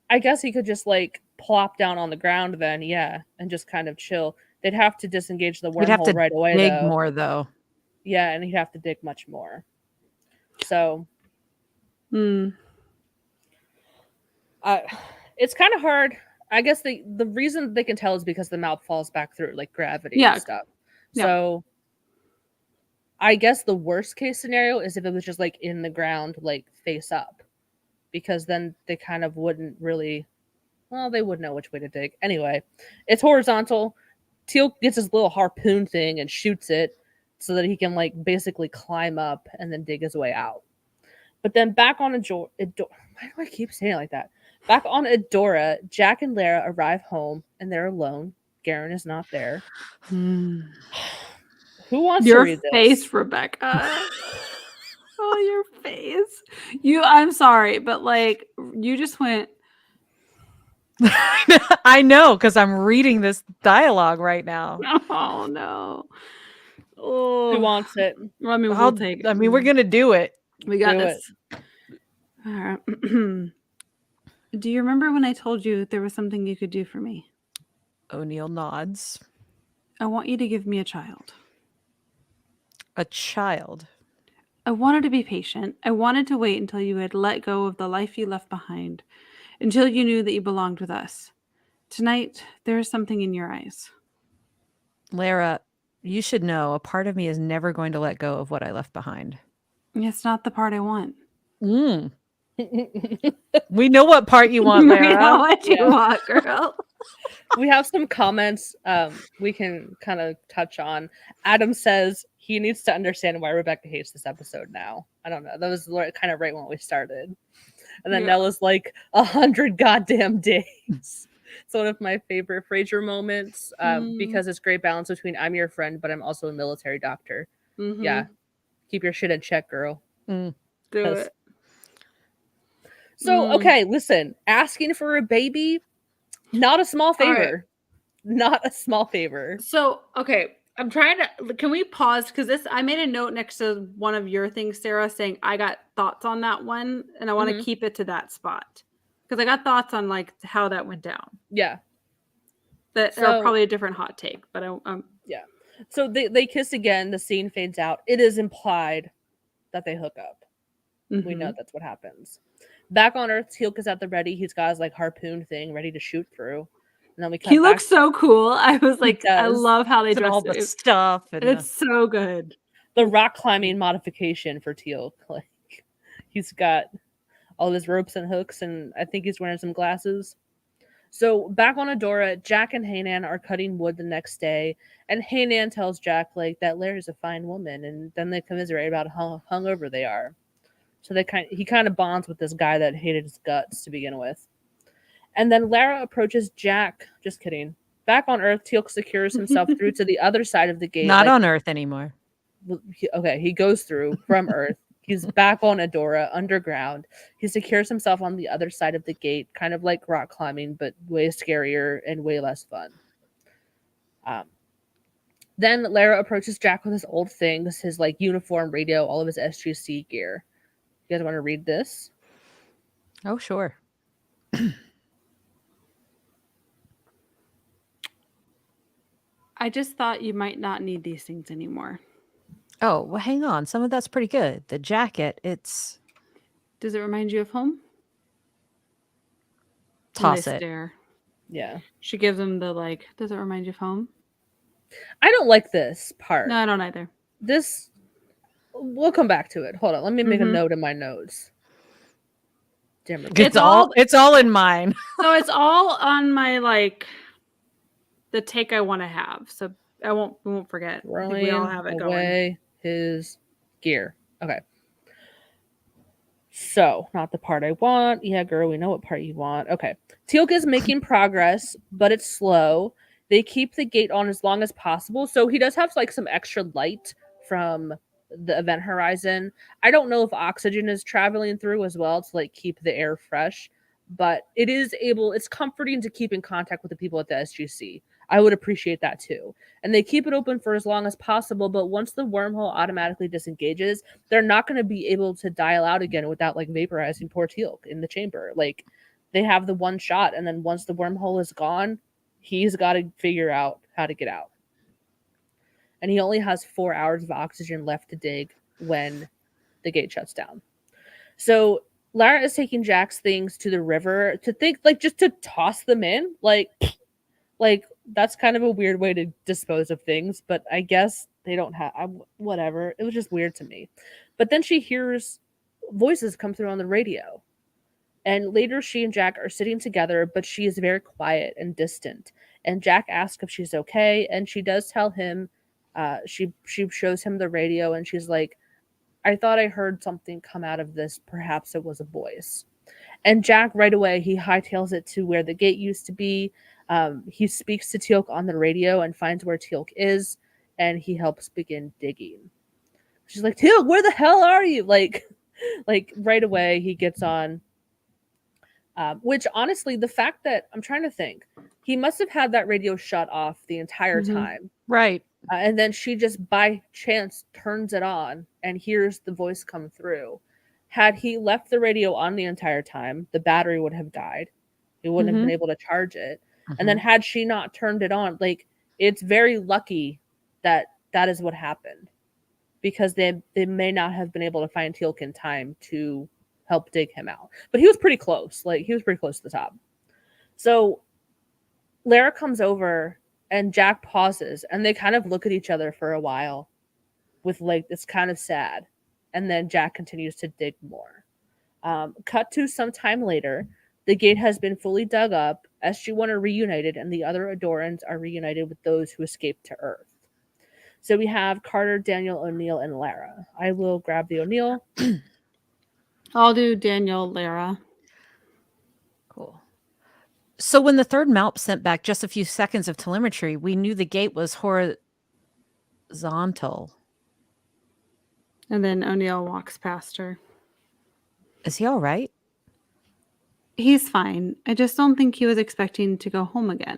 I guess he could just like plop down on the ground then, yeah, and just kind of chill. They'd have to disengage the We'd have wormhole to right away dig though. more though. Yeah, and he'd have to dig much more. So Hmm. it's kind of hard. I guess the reason they can tell is because the mouth falls back through like gravity Yeah. and stuff. Yeah. So I guess the worst case scenario is if it was just like in the ground, like face up, because then they kind of wouldn't really. Well, they would know which way to dig. Anyway, it's horizontal. Teal'c gets his little harpoon thing and shoots it so that he can like basically climb up and then dig his way out. But then back on Adora, why do I keep saying it like that? Back on Adora, Jack and Lara arrive home and they're alone. Garen is not there. Hmm. Who wants Your to read this? face, Rebecca. Oh, your face. I'm sorry, but like you just went. I know, because I'm reading this dialogue right now. Oh no. Who Oh, wants it? I mean, we'll take it. I mean, we're gonna do it. We got Do this. All right. Do you remember when I told you there was something you could do for me? O'Neill nods. I want you to give me a child. A child. I wanted to be patient. I wanted to wait until you had let go of the life you left behind, until you knew that you belonged with us. Tonight, there is something in your eyes. Lara, you should know a part of me is never going to let go of what I left behind. It's not the part I want. Mm. We know what part you want, We Lara. know what you Yeah. want, girl. We have some comments we can kind of touch on. Adam says he needs to understand why Rebecca hates this episode now. I don't know. That was kind of right when we started. And then Yeah. Nella's like 100 goddamn days. It's one of my favorite Frasier moments because it's great balance between I'm your friend, but I'm also a military doctor. Mhm. Yeah. Keep your shit in check, girl. Do Yes. it. So, okay, listen. Asking for a baby, not a small favor. All right. Not a small favor. So, okay, I'm trying to. Can we pause? Because I made a note next to one of your things, Sarah, saying I got thoughts on that one, and I want to keep it to that spot because I got thoughts on like how that went down. Yeah. That are probably a different hot take, but yeah. So they kiss again. The scene fades out. It is implied that they hook up. Mm-hmm. We know that's what happens. Back on Earth, Teal'c is at the ready. He's got his like harpoon thing ready to shoot through. And then he looks so cool. I was like, I love how they dress all the stuff, and it's so good. The rock climbing modification for Teal'c, like he's got all his ropes and hooks, and I think he's wearing some glasses. So back on Adora, Jack and Hainan are cutting wood the next day, and Hainan tells Jack like that Larry's a fine woman, and then they commiserate about how hungover they are. So he kind of bonds with this guy that hated his guts to begin with. And then Lara approaches Jack. Just kidding. Back on Earth, Teal'c secures himself through to the other side of the gate. Not on Earth anymore. He goes through from Earth. He's back on Adora, underground. He secures himself on the other side of the gate, kind of like rock climbing, but way scarier and way less fun. Then Lara approaches Jack with his old things, his like uniform, radio, all of his SGC gear. You guys want to read this? Oh, sure. I just thought you might not need these things anymore. Oh, well, hang on. Some of that's pretty good. The jacket, it's... Does it remind you of home? Toss it. Stare. Yeah. She gives him the like, does it remind you of home? I don't like this part. No, I don't either. This, we'll come back to it. Hold on. Let me make a note in my notes. Damn it. It's all in mine. So it's all on my like the take I want to have. So we won't forget. I think we all have it away going. His gear. Okay. So, not the part I want. Yeah, girl, we know what part you want. Okay. Teal'c is making progress, but it's slow. They keep the gate on as long as possible. So he does have like some extra light from the event horizon. I don't know if oxygen is traveling through as well to like keep the air fresh, but it's comforting to keep in contact with the people at the SGC. I would appreciate that too. And they keep it open for as long as possible, but once the wormhole automatically disengages, they're not going to be able to dial out again without like vaporizing poor Teal'c in the chamber. Like they have the one shot, and then once the wormhole is gone, he's got to figure out how to get out. And he only has 4 hours of oxygen left to dig when the gate shuts down. So Lara is taking Jack's things to the river to think, like, just to toss them in. Like that's kind of a weird way to dispose of things, but I guess they don't have, whatever. It was just weird to me. But then she hears voices come through on the radio. And later she and Jack are sitting together, but she is very quiet and distant. And Jack asks if she's okay, and she does tell him, she shows him the radio, and she's like, I thought I heard something come out of this. Perhaps it was a voice. And Jack, right away, he hightails it to where the gate used to be. He speaks to Teal'c on the radio and finds where Teal'c is, and he helps begin digging. She's like, Teal'c, where the hell are you? Like right away, he gets on. Which, honestly, the fact that, I'm trying to think, he must have had that radio shut off the entire time. Right. And then she just by chance turns it on and hears the voice come through. Had he left the radio on the entire time, the battery would have died. He wouldn't have been able to charge it. And then had she not turned it on, like, it's very lucky that that is what happened, because they may not have been able to find Teal'c in time to help dig him out. But he was pretty close. Like, he was pretty close to the top. So Lara comes over and Jack pauses, and they kind of look at each other for a while with, like, it's kind of sad. And then Jack continues to dig more. Cut to some time later, the gate has been fully dug up, SG-1 are reunited, and the other Adorans are reunited with those who escaped to Earth. So we have Carter, Daniel, O'Neill, and Lara. I will grab the O'Neill. I'll do Daniel, Lara. Cool. So when the third MALP sent back just a few seconds of telemetry, we knew the gate was horizontal. And then O'Neill walks past her. Is he all right? He's fine. I just don't think he was expecting to go home again.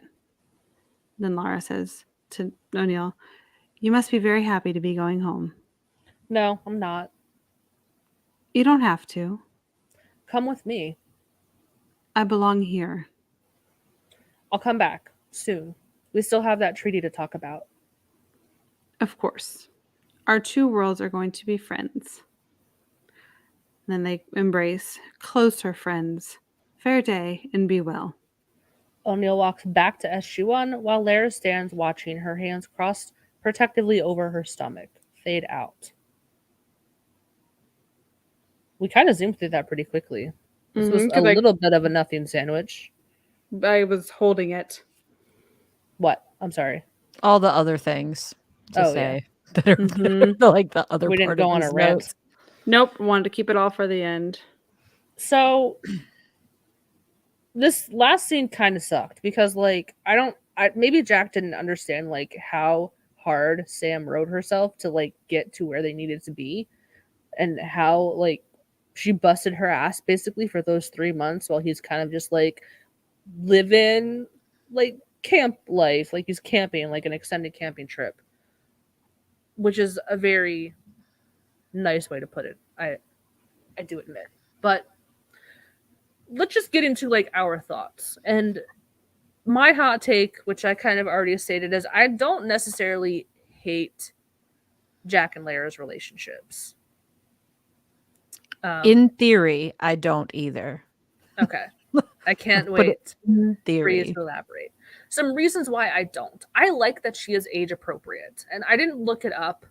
Then Lara says to O'Neill, you must be very happy to be going home. No, I'm not. You don't have to. Come with me. I belong here. I'll come back soon. We still have that treaty to talk about. Of course. Our two worlds are going to be friends. And then they embrace, closer friends. Fair day, and be well. O'Neill walks back to SG-1 while Lara stands watching, her hands crossed protectively over her stomach. Fade out. We kind of zoomed through that pretty quickly. This was a little bit of a nothing sandwich. I was holding it. What? I'm sorry. All the other things to say that are like the other. We didn't go on a rant. Nope. Wanted to keep it all for the end. So this last scene kind of sucked because, like, maybe Jack didn't understand, like, how hard Sam rode herself to, like, get to where they needed to be, and how, like, she busted her ass basically for those 3 months while he's kind of just, like, living, like, camp life. Like, he's camping, like an extended camping trip, which is a very nice way to put it. I do admit. But let's just get into, like, our thoughts. And my hot take, which I kind of already stated, is I don't necessarily hate Jack and Lara's relationships. In theory, I don't either. Okay. I can't wait for you to elaborate. Some reasons why I don't. I like that she is age appropriate. And I didn't look it up,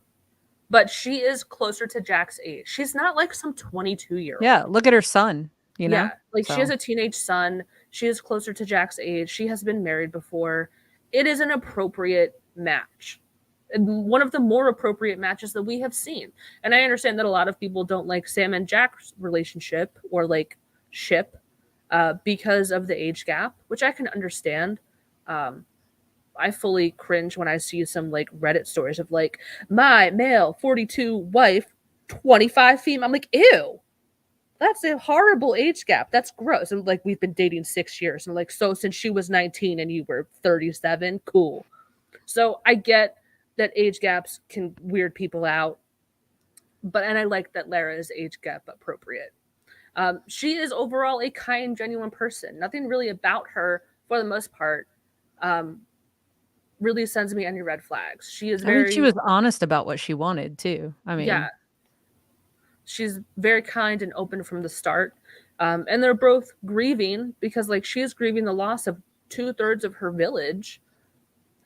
but she is closer to Jack's age. She's not like some 22-year-old. Yeah, look at her son, you know? Yeah, like, she has a teenage son. She is closer to Jack's age. She has been married before. It is an appropriate match. One of the more appropriate matches that we have seen. And I understand that a lot of people don't like Sam and Jack's relationship or, like, ship because of the age gap, which I can understand. I fully cringe when I see some, like, Reddit stories of, like, my male 42 wife, 25 female. I'm like, ew. That's a horrible age gap. That's gross. And like, we've been dating 6 years. And like, so since she was 19 and you were 37, cool. So I get that age gaps can weird people out. And I like that Lara is age gap appropriate. She is overall a kind, genuine person. Nothing really about her, for the most part, really sends me any red flags. She is very. I mean, she was honest about what she wanted too. I mean, yeah, she's very kind and open from the start. And they're both grieving because, like, she is grieving the loss of 2/3 of her village,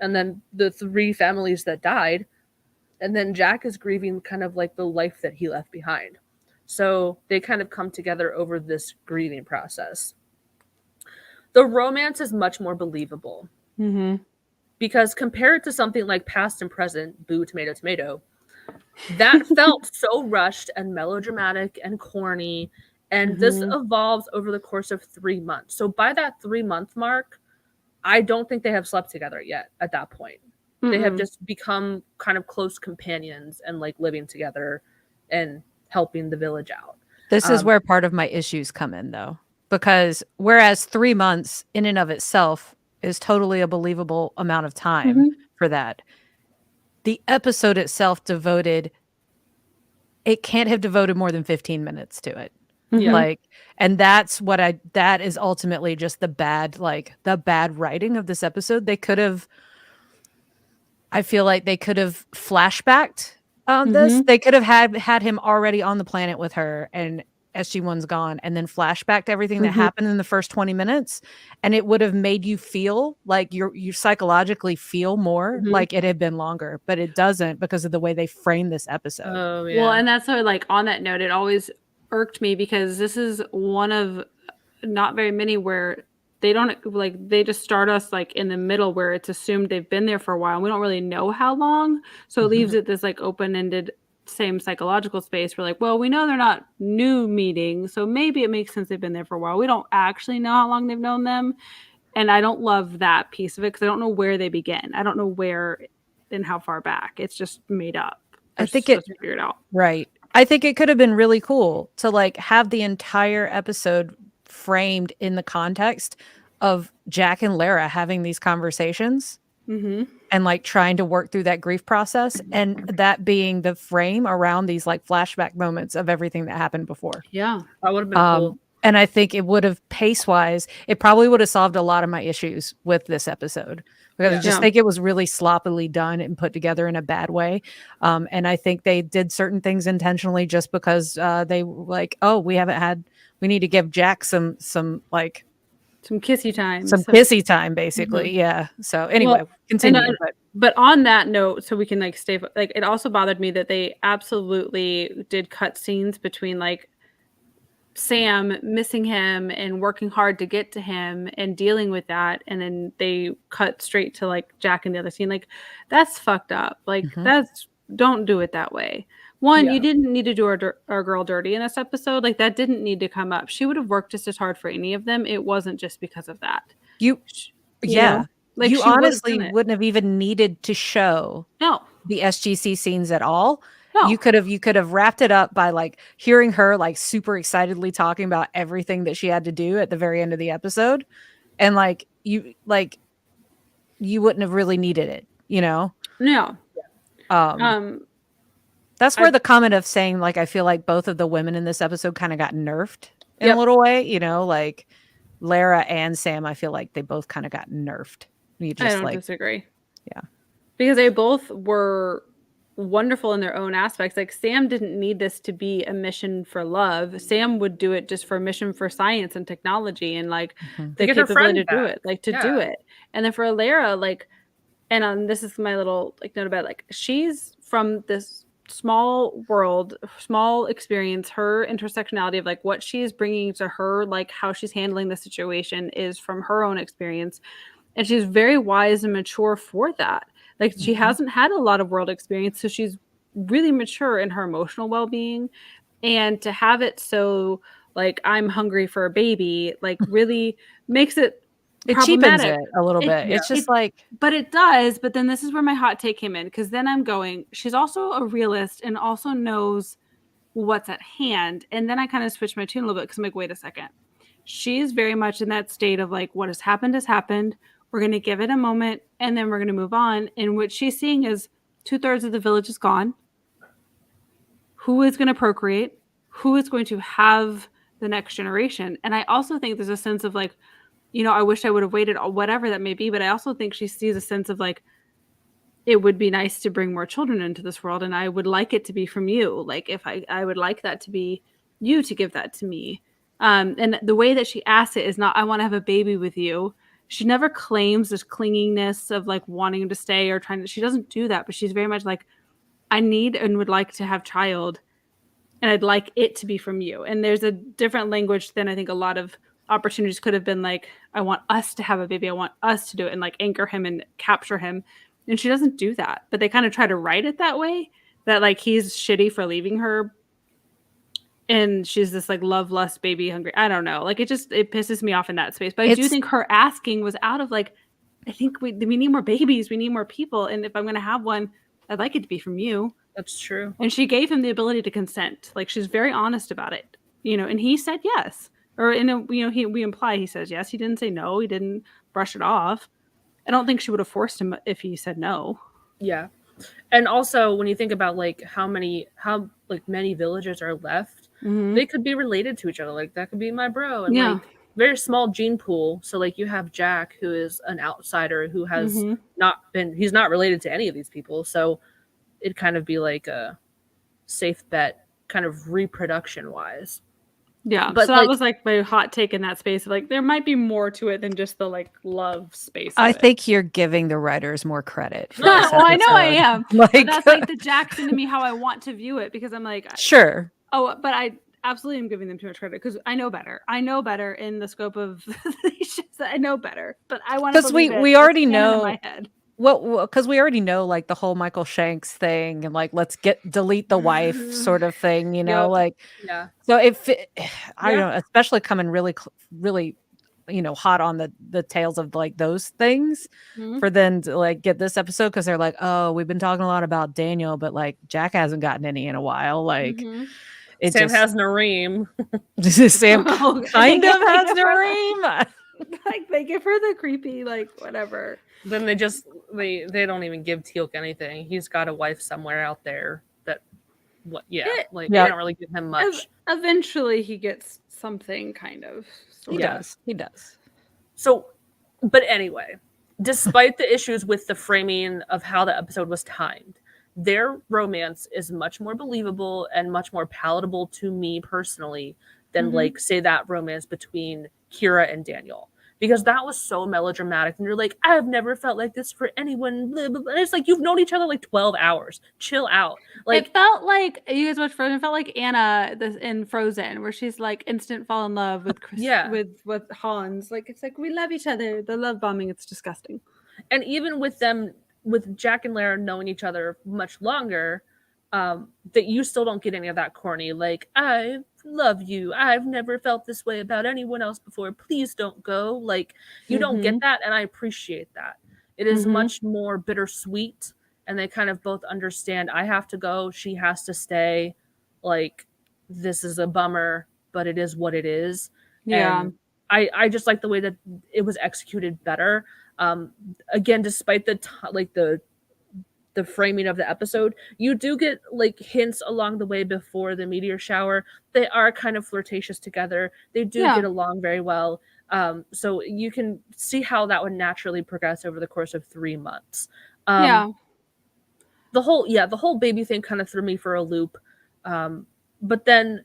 and then the 3 families that died, and then Jack is grieving kind of like the life that he left behind. So they kind of come together over this grieving process. The romance is much more believable. Because compared to something like Past and Present, boo, tomato, tomato, that felt so rushed and melodramatic and corny. And this evolves over the course of 3 months. So by that 3-month mark, I don't think they have slept together yet at that point. They have just become kind of close companions and like living together and helping the village out. This is where part of my issues come in, though, because whereas 3 months in and of itself is totally a believable amount of time for that, the episode itself it can't have devoted more than 15 minutes to it. Yeah. Like, and that is ultimately just the bad writing of this episode. I feel like they could have flashbacked this. They could have had him already on the planet with her and SG-1's gone, and then flashbacked everything that happened in the first 20 minutes. And it would have made you feel like you psychologically feel more like it had been longer, but it doesn't because of the way they frame this episode. Oh, yeah. Well, and that's so, like, on that note, it always irked me because this is one of not very many where they don't, like, they just start us like in the middle where it's assumed they've been there for a while and we don't really know how long, so it leaves it this like open-ended same psychological space. We're like, well, we know they're not new meeting, so maybe it makes sense they've been there for a while. We don't actually know how long they've known them, and I don't love that piece of it because I don't know where they begin. I don't know where and how far back. It's just made up. I think it figured out. Right. I think it could have been really cool to like have the entire episode framed in the context of Jack and Lara having these conversations and like trying to work through that grief process, and that being the frame around these like flashback moments of everything that happened before. Yeah, that would have been cool. And I think it would have, pace wise, it probably would have solved a lot of my issues with this episode, because I just think it was really sloppily done and put together in a bad way. And I think they did certain things intentionally just because they were like, oh, we need to give Jack some kissy time. Kissy time, basically. Yeah. So anyway, continue. But on that note, so we can like stay, like, it also bothered me that they absolutely did cut scenes between like Sam missing him and working hard to get to him and dealing with that, and then they cut straight to like Jack in the other scene. Like, that's fucked up. Like, don't do it that way. One, you didn't need to do our girl dirty in this episode. Like, that didn't need to come up. She would have worked just as hard for any of them. It wasn't just because of that. You know? Like, you honestly wouldn't have even needed to show the SGC scenes at all. No. You could have wrapped it up by like hearing her like super excitedly talking about everything that she had to do at the very end of the episode, and you wouldn't have really needed it, you know? No. That's where the comment of saying like I feel like both of the women in this episode kind of got nerfed in a little way, you know, like Lara and Sam. I feel like they both kind of got nerfed. I don't disagree. Yeah, because they both were wonderful in their own aspects. Like, Sam didn't need this to be a mission for love. Sam would do it just for a mission for science and technology and like the capability to do it, like to do it. And then for Lara, like, and this is my little like note about like, she's from this small world, small experience. Her intersectionality of like what she's bringing to her, like how she's handling the situation is from her own experience. And she's very wise and mature for that. Like, she hasn't had a lot of world experience, so she's really mature in her emotional well-being. And to have it so, like, I'm hungry for a baby, like, really makes it cheapens it a little bit. It's just like... But it does. But then this is where my hot take came in, because then I'm going, she's also a realist and also knows what's at hand. And then I kind of switched my tune a little bit because I'm like, wait a second. She's very much in that state of like, what has happened has happened. We're going to give it a moment and then we're going to move on. And what she's seeing is 2/3 of the village is gone. Who is going to procreate? Who is going to have the next generation? And I also think there's a sense of like, you know, I wish I would have waited, or whatever that may be. But I also think she sees a sense of like, it would be nice to bring more children into this world. And I would like it to be from you. Like if I would like that to be you to give that to me. And the way that she asks it is not, I want to have a baby with you. She never claims this clinginess of like wanting to stay or trying to, she doesn't do that, but she's very much like, I need and would like to have child. And I'd like it to be from you. And there's a different language than I think a lot of opportunities could have been like, I want us to have a baby. I want us to do it and like anchor him and capture him. And she doesn't do that. But they kind of try to write it that way, that like he's shitty for leaving her. And she's this like love, lust, baby hungry. I don't know. Like it pisses me off in that space. But I do think her asking was out of like, I think we need more babies. We need more people. And if I'm going to have one, I'd like it to be from you. That's true. And she gave him the ability to consent. Like she's very honest about it, you know, and he said yes. Or, we imply he says yes. He didn't say no. He didn't brush it off. I don't think she would have forced him if he said no. Yeah. And also when you think about like how many villages are left, they could be related to each other. Like that could be my bro. And like very small gene pool. So like you have Jack, who is an outsider who has he's not related to any of these people. So it'd kind of be like a safe bet kind of reproduction wise. Yeah, but so that was like my hot take in that space. Like there might be more to it than just the like love space. I think you're giving the writers more credit. Well, I know I am. Like, but that's like the Jackson to me, how I want to view it, because I'm like, sure. Oh, but I absolutely am giving them too much credit because I know better. I know better in the scope of these shows. I know better, but I want to because we already know. In my head. Well, because we already know like the whole Michael Shanks thing and like let's delete the wife sort of thing, you know, like yeah. So I don't know, especially coming really, you know, hot on the tails of like those things for them to like get this episode because they're like, oh, we've been talking a lot about Daniel, but like Jack hasn't gotten any in a while, like. Sam has Nareem. Sam kind of has Nareem. Like they give her the creepy, like whatever. Then they don't even give Teal'c anything. He's got a wife somewhere out there that they don't really give him much. Eventually he gets something kind of. He does. So, but anyway, despite the issues with the framing of how the episode was timed, their romance is much more believable and much more palatable to me personally than like say that romance between Kira and Daniel, because that was so melodramatic and you're like, I've never felt like this for anyone, blah, blah, blah. And it's like you've known each other like 12 hours, chill out. Like it felt like, you guys watched Frozen, it felt like Anna in Frozen where she's like instant fall in love with with Hans. Like it's like we love each other, the love bombing, it's disgusting. And even with them, with Jack and Lara knowing each other much longer, that you still don't get any of that corny, like, I love you, I've never felt this way about anyone else before, please don't go. Like you don't get that, and I appreciate that. It is much more bittersweet, and they kind of both understand, I have to go, she has to stay, like this is a bummer, but it is what it is. And I just like the way that it was executed better. Again, despite the framing of the episode, you do get like hints along the way before the meteor shower. They are kind of flirtatious together. They do get along very well. So you can see how that would naturally progress over the course of 3 months. The whole baby thing kind of threw me for a loop. But then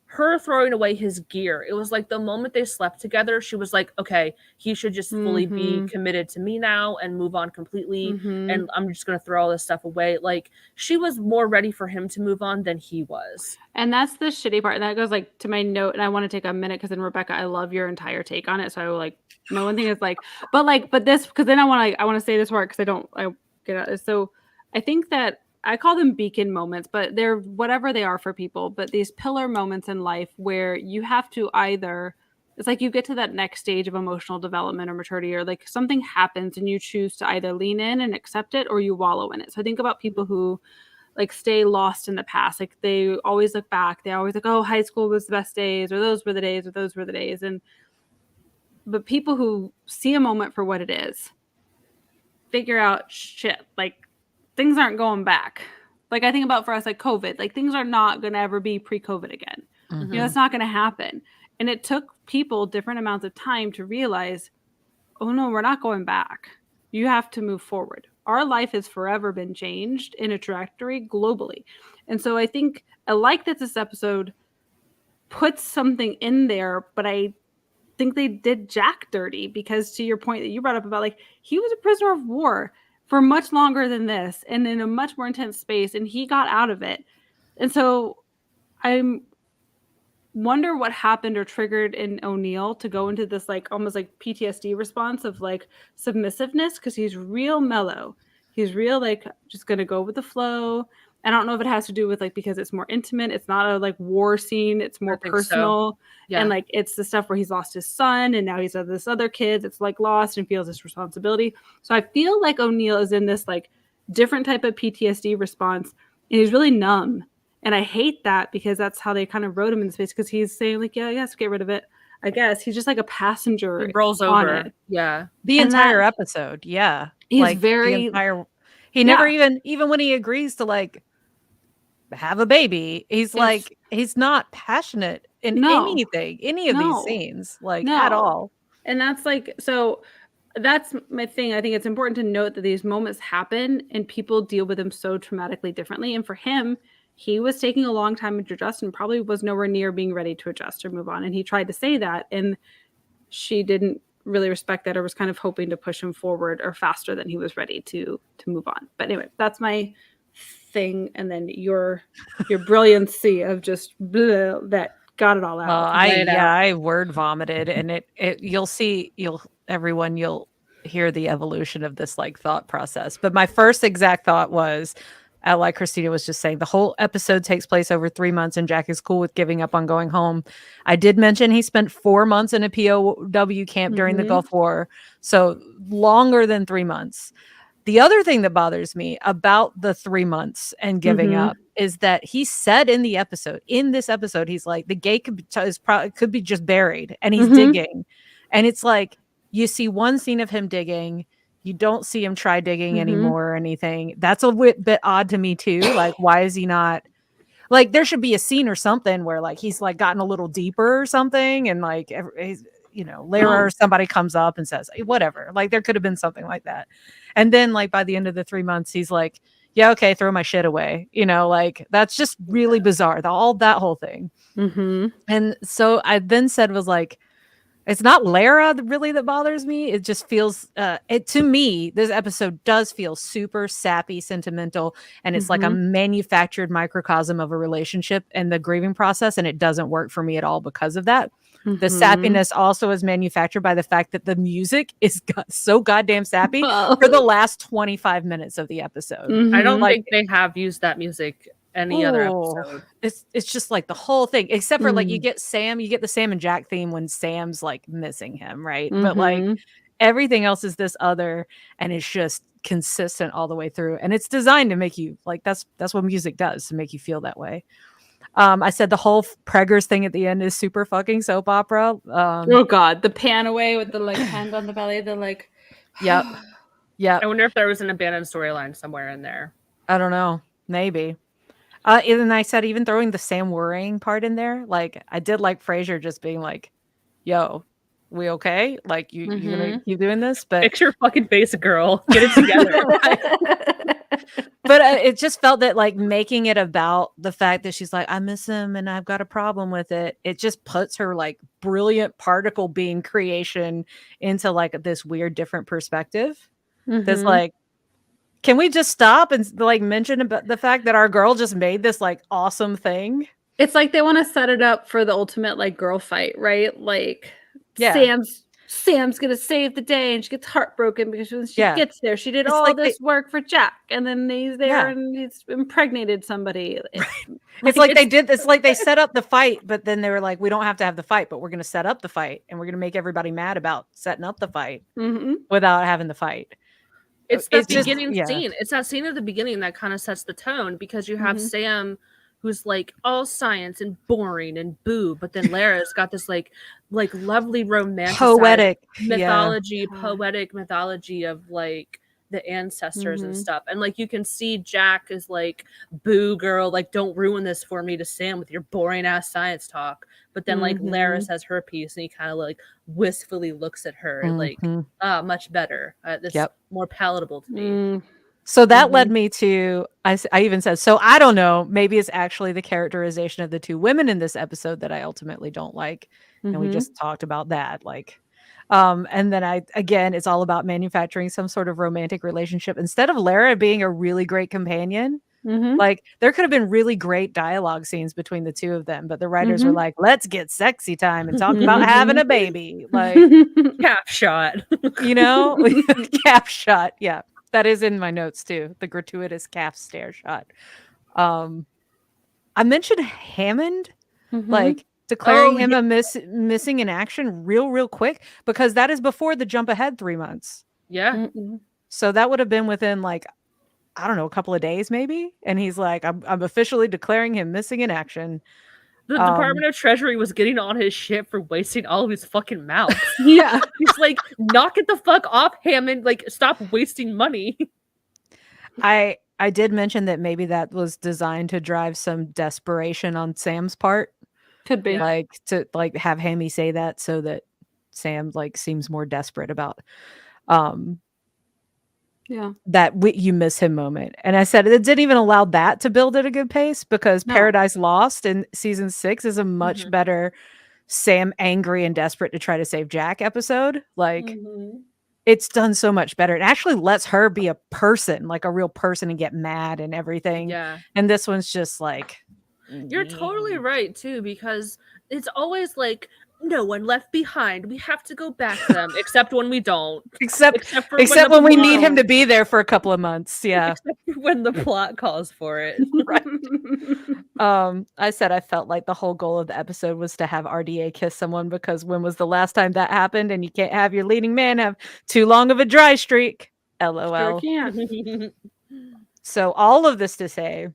her throwing away his gear, it was like the moment they slept together, she was like, okay, he should just fully be committed to me now and move on completely. And I'm just going to throw all this stuff away. Like she was more ready for him to move on than he was. And that's the shitty part. And that goes like to my note. And I want to take a minute because then Rebecca, I love your entire take on it. So I will like, my one thing is like, but this, because then I want to say this part because I get it. So I think that I call them beacon moments, but they're whatever they are for people. But these pillar moments in life where you have to either, it's like you get to that next stage of emotional development or maturity, or like something happens and you choose to either lean in and accept it or you wallow in it. So I think about people who like stay lost in the past. Like they always look back. They always like, oh, high school was the best days, or those were the days, or those were the days. But people who see a moment for what it is figure out shit, like things aren't going back. Like I think about for us, like COVID, like things are not going to ever be pre-COVID again. Mhm. You know, it's not going to happen. And it took people different amounts of time to realize, oh no, we're not going back. You have to move forward. Our life has forever been changed in a trajectory globally. And so I think I like that this episode puts something in there, but I think they did Jack dirty, because to your point that you brought up about like he was a prisoner of war for much longer than this and in a much more intense space, and he got out of it. And so I wonder what happened or triggered in O'Neill to go into this like almost like PTSD response of like submissiveness, because he's real mellow. He's real like just gonna go with the flow. I don't know if it has to do with like because it's more intimate. It's not a like war scene. It's more personal. Yeah. And like it's the stuff where he's lost his son and now he's with this other kid that's like lost and feels this responsibility. So I feel like O'Neill is in this like different type of PTSD response, and he's really numb. And I hate that because that's how they kind of wrote him in the space, because he's saying like, yeah, yes, get rid of it. I guess he's just like a passenger. He rolls on over. it. Yeah. The And entire that- episode, yeah. He's like very- he never even when he agrees to like have a baby, he's like he's not passionate in any of these scenes, like at all. And that's like, so that's my thing. I think it's important to note that these moments happen and people deal with them so traumatically differently. And for him, he was taking a long time to adjust and probably was nowhere near being ready to adjust or move on. And he tried to say that, and she didn't really respect that, or was kind of hoping to push him forward or faster than he was ready to move on. But anyway, that's my thing. And then your brilliancy of just that got it all out. I word vomited, and it you'll hear the evolution of this like thought process. But my first exact thought was, like Cristina was just saying, the whole episode takes place over 3 months, and Jack is cool with giving up on going home. I did mention he spent 4 months in a POW camp during the Gulf War, so longer than 3 months. The other thing that bothers me about the 3 months and giving up is that he said in this episode, he's like, the gate could be just buried, and he's digging. And it's like, you see one scene of him digging, you don't see him try digging anymore or anything. That's a bit odd to me too. Like, why is he not, like, there should be a scene or something where like he's like gotten a little deeper or something, and like Lara or somebody comes up and says whatever. Like, there could have been something like that. And then like by the end of the 3 months, he's like, yeah, okay, throw my shit away. Like, that's just really bizarre. That whole thing. And so I then said, was like, it's not Lara really that bothers me. It just feels, to me, this episode does feel super sappy, sentimental, and it's like a manufactured microcosm of a relationship and the grieving process, and it doesn't work for me at all because of that. The sappiness also is manufactured by the fact that the music is so goddamn sappy for the last 25 minutes of the episode. I don't think they have used that music any other episode. It's just like the whole thing, except for like you get the Sam and Jack theme when Sam's like missing him, right? But like everything else is this other, and it's just consistent all the way through, and it's designed to make you like, that's what music does, to make you feel that way. I said the whole Preggers thing at the end is super fucking soap opera. Oh god, the pan away with the like hand on the belly, the like yep. I wonder if there was an abandoned storyline somewhere in there. I don't know, maybe. And I said, even throwing the Sam worrying part in there, like, I did like Frasier just being like, yo, we okay? Like, you gonna keep doing this? But fix your fucking face, girl. Get it together. But it just felt that like making it about the fact that she's like, I miss him and I've got a problem with it. It just puts her like brilliant particle being creation into like this weird different perspective. That's like, can we just stop and like mention about the fact that our girl just made this like awesome thing? It's like they want to set it up for the ultimate like girl fight, right? Like, Sam's gonna save the day, and she gets heartbroken because when she gets there, she did all this work for Jack, and then he's there and he's impregnated somebody. It's like they did this, like they set up the fight, but then they were like, we don't have to have the fight, but we're going to set up the fight, and we're going to make everybody mad about setting up the fight without having the fight. It's that It's just beginning yeah. scene. It's that scene at the beginning that kind of sets the tone because you have Mhm. Sam who's like all science and boring and boo, but then Lara's got this like lovely romanticized Poetic. Yeah. poetic mythology of like the ancestors and Mhm. stuff. And like you can see Jack is like, boo girl, like don't ruin this for me to Sam with your boring ass science talk. But then like Lara Mhm. says her piece and he kind of like wistfully looks at her like, Mhm. much better. That's Yep. more palatable to me. Mm. So that led Mhm. me to I even said, so I don't know, maybe it's actually the characterization of the two women in this episode that I ultimately don't like. And we Mhm. just talked about that. Like, and then again, it's all about manufacturing some sort of romantic relationship instead of Lara being a really great companion. Mhm. Like there could have been really great dialogue scenes between the two of them, but the writers were Mhm. like, let's get sexy time and talk about having a baby. Like, Cap shot. you know, calf shot. Yeah, that is in my notes too. The gratuitous calf stare shot. Um, I mentioned Hammond, Mhm. like declaring Oh him yeah. a missing in action real quick because that is before the jump ahead 3 months. Yeah. Mm-mm. So that would have been within like I don't know, a couple of days maybe. And he's like, I'm officially declaring him missing in action. The Um, Department of Treasury was getting on his shit for wasting all of his fucking mouths. Yeah. He's like, knock it the fuck off, Hammond. Like, stop wasting money. I did mention that maybe that was designed to drive some desperation on Sam's part. Could be. Yeah. Like, to, like, have Hammy say that so that Sam, like, seems more desperate about, um, Yeah. that you miss him moment. And I said it didn't even allow that to build at a good pace because No. Paradise Lost in season 6 is a much Mhm. better Sam angry and desperate to try to save Jack episode. Like, Mhm. it's done so much better. It actually lets her be a person, like a real person and get mad and everything. Yeah. And this one's just like You're totally right, too, because it's always like, no one left behind. We have to go back to them, except when we don't. except for when the when we plot, need him to be there for a couple of months. Yeah. except for when the plot calls for it. Right. I said I felt like the whole goal of the episode was to have RDA kiss someone because when was the last time that happened? And you can't have your leading man have too long of a dry streak. Sure LOL. can't. So all of this to say,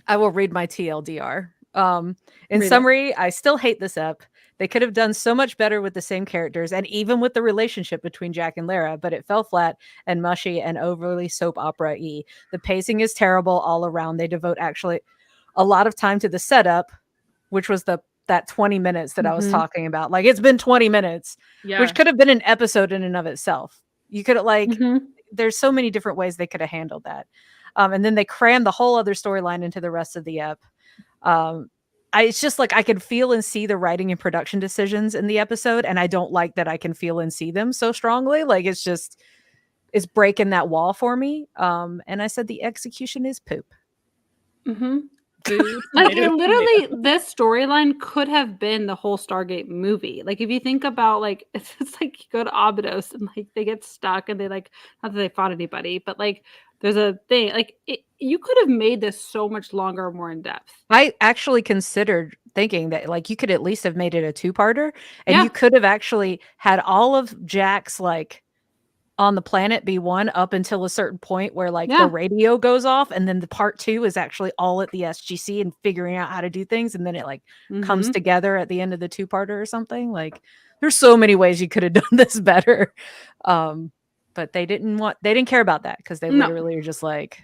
I will read my TLDR. In Read it. summary, I still hate this ep. They could have done so much better with the same characters and even with the relationship between Jack and Lara, but it fell flat and mushy and overly soap opera-y. The pacing is terrible all around. They devote actually a lot of time to the setup, which was that 20 minutes that I was Mhm. talking about. Like it's been 20 minutes, Yeah. which could have been an episode in and of itself. You could have like Mhm. there's so many different ways they could have handled that. And then they crammed the whole other storyline into the rest of the ep. It's just like I could feel and see the writing and production decisions in the episode, and I don't like that I can feel and see them so strongly. Like it's breaking that wall for me. And I said the execution is poop. Mhm. Boo, Like, tomato, it literally, this storyline could have been the whole Stargate movie. Like, if you think about, like, it's like you go to Abydos and, like, they get stuck and they, like, not that they fought anybody, but, like, there's a thing. Like, you could have made this so much longer, more in depth. I actually considered thinking that like you could at least have made it a two-parter, and Yeah. you could have actually had all of Jack's like on the planet be one up until a certain point where like Yeah. the radio goes off, and then the part 2 is actually all at the SGC and figuring out how to do things, and then it like comes Mhm. together at the end of the two-parter or something. Like there's so many ways you could have done this better. But they didn't care about that because they No. literally are just like,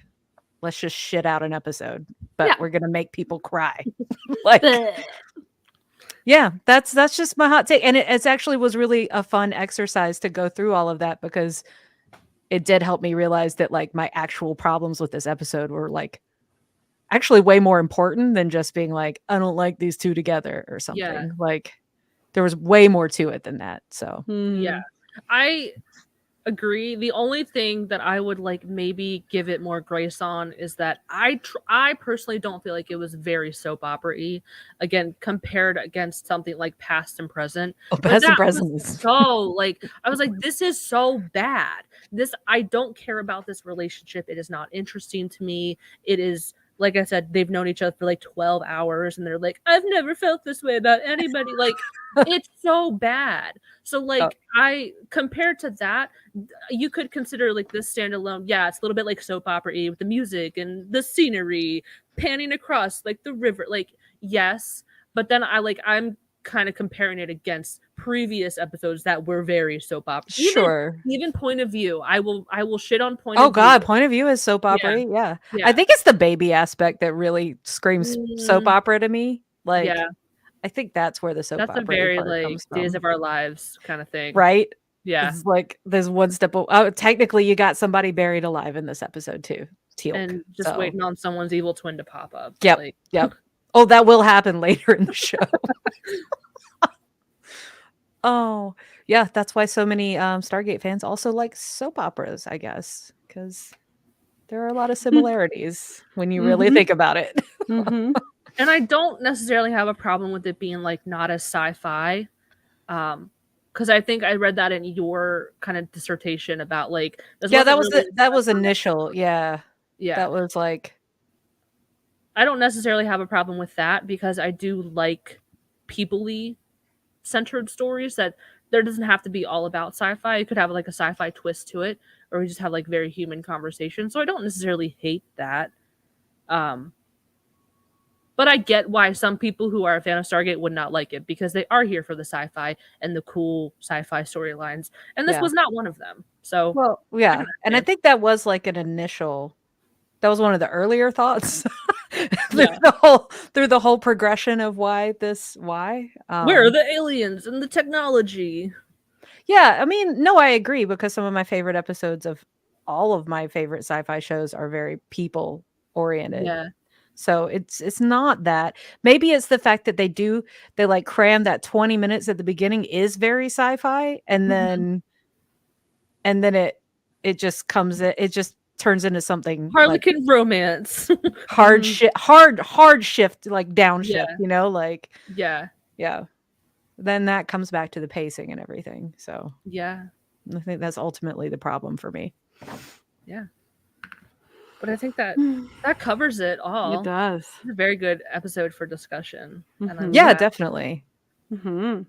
let's just shit out an episode, but Yeah. we're gonna make people cry. Like Bleh. yeah, that's just my hot take. And it's actually was really a fun exercise to go through all of that because it did help me realize that like my actual problems with this episode were like actually way more important than just being like, I don't like these two together or something. Yeah. Like there was way more to it than that. So Yeah. I agree. The only thing that I would like maybe give it more grace on is that I personally don't feel like it was very soap opera-y. Again, compared against something like Past and Present. But Past and that Present was is- so like I was like, this is so bad. I don't care about this relationship. It is not interesting to me. It is like I said, they've known each other for like 12 hours and they're like, I've never felt this way about anybody. Like, it's so bad. So, like, I, compared to that, you could consider like this standalone. Yeah, it's a little bit like soap opera-y with the music and the scenery panning across like the river. Like, yes, but then I'm kind of comparing it against previous episodes that were very soap opera. Sure. Even Point of View. I will shit on Point Oh of View. God, Point of View is soap opera. Yeah. I think it's the baby aspect that really screams soap opera to me. Like, I think that's where the soap opera That's a very part like comes from. Days of Our Lives kind of thing, right? Yeah. It's like there's one step. Oh, technically, you got somebody buried alive in this episode too. Teal'c. And just waiting on someone's evil twin to pop up. Yep. Like, yep. Oh, that will happen later in the show. Oh, yeah. That's why so many Stargate fans also like soap operas, I guess, because there are a lot of similarities when you really think about it. Mm-hmm. And I don't necessarily have a problem with it being like not as sci-fi. Because I think I read that in your kind of dissertation about like that was initial. Yeah. That was like, I don't necessarily have a problem with that because I do like people-y centered stories that there doesn't have to be all about sci-fi. It could have like a sci-fi twist to it, or we just have like very human conversations. So I don't necessarily hate that. But I get why some people who are a fan of Stargate would not like it because they are here for the sci-fi and the cool sci-fi storylines. And this was not one of them. So, well, yeah. And I think that was like that was one of the earlier thoughts through the whole progression of why. Where are the aliens and the technology? Yeah. I mean, no, I agree because some of my favorite episodes of all of my favorite sci-fi shows are very people oriented. Yeah. So it's not that. Maybe it's the fact that they like cram that 20 minutes at the beginning is very sci-fi and then it just turns into something Harlequin romance. hard shift like downshift, like yeah. Then that comes back to the pacing and everything. So yeah, I think that's ultimately the problem for me. Yeah. But I think that covers it all. It does. It's a very good episode for discussion. And yeah, definitely. Mm-hmm.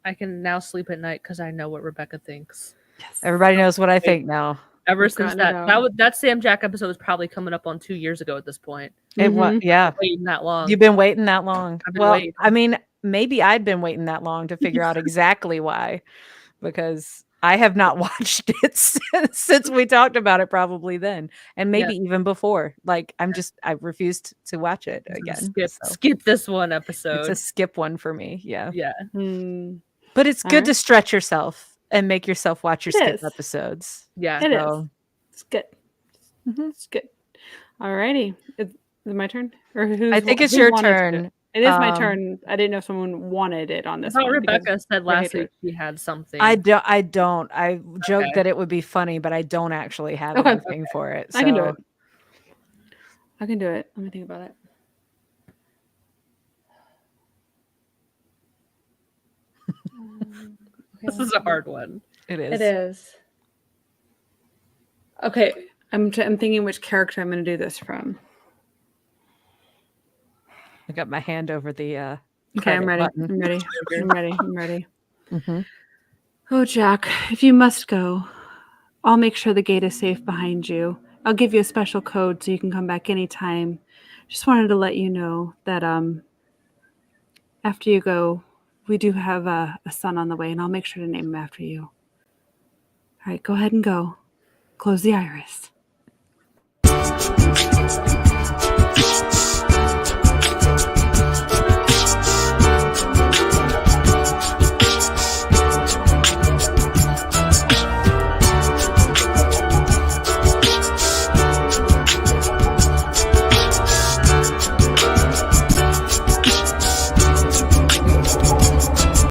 I can now sleep at night because I know what Rebecca thinks. Yes. Everybody knows what I think now. Ever since that Sam Jack episode was probably coming up on 2 years ago at this point. Yeah. Waiting that long. You've been waiting that long. Waiting. I mean, maybe I'd been waiting that long to figure out exactly why, because I have not watched it since we talked about it probably then. And maybe even before. Like I refused to watch it again. Skip this one episode. It's a skip one for me. Yeah. Yeah. But it's good to stretch yourself and make yourself watch your skip episodes. Yeah. It is. It's good. It's good. Alrighty. Is it my turn? Or I think it's your turn. It is my turn. I didn't know if someone wanted it on this. I thought Rebecca said last week she had something. I don't. I joked that it would be funny, but I don't actually have anything for it. So. I can do it. Let me think about it. This is a hard one. It is. It is. Okay, I'm thinking which character I'm going to do this from. I got my hand over the. Okay, I'm ready. I'm ready. I'm ready. Mm-hmm. Oh, Jack, if you must go, I'll make sure the gate is safe behind you. I'll give you a special code so you can come back anytime. Just wanted to let you know that after you go, we do have a son on the way, and I'll make sure to name him after you. All right, go ahead and go. Close the iris.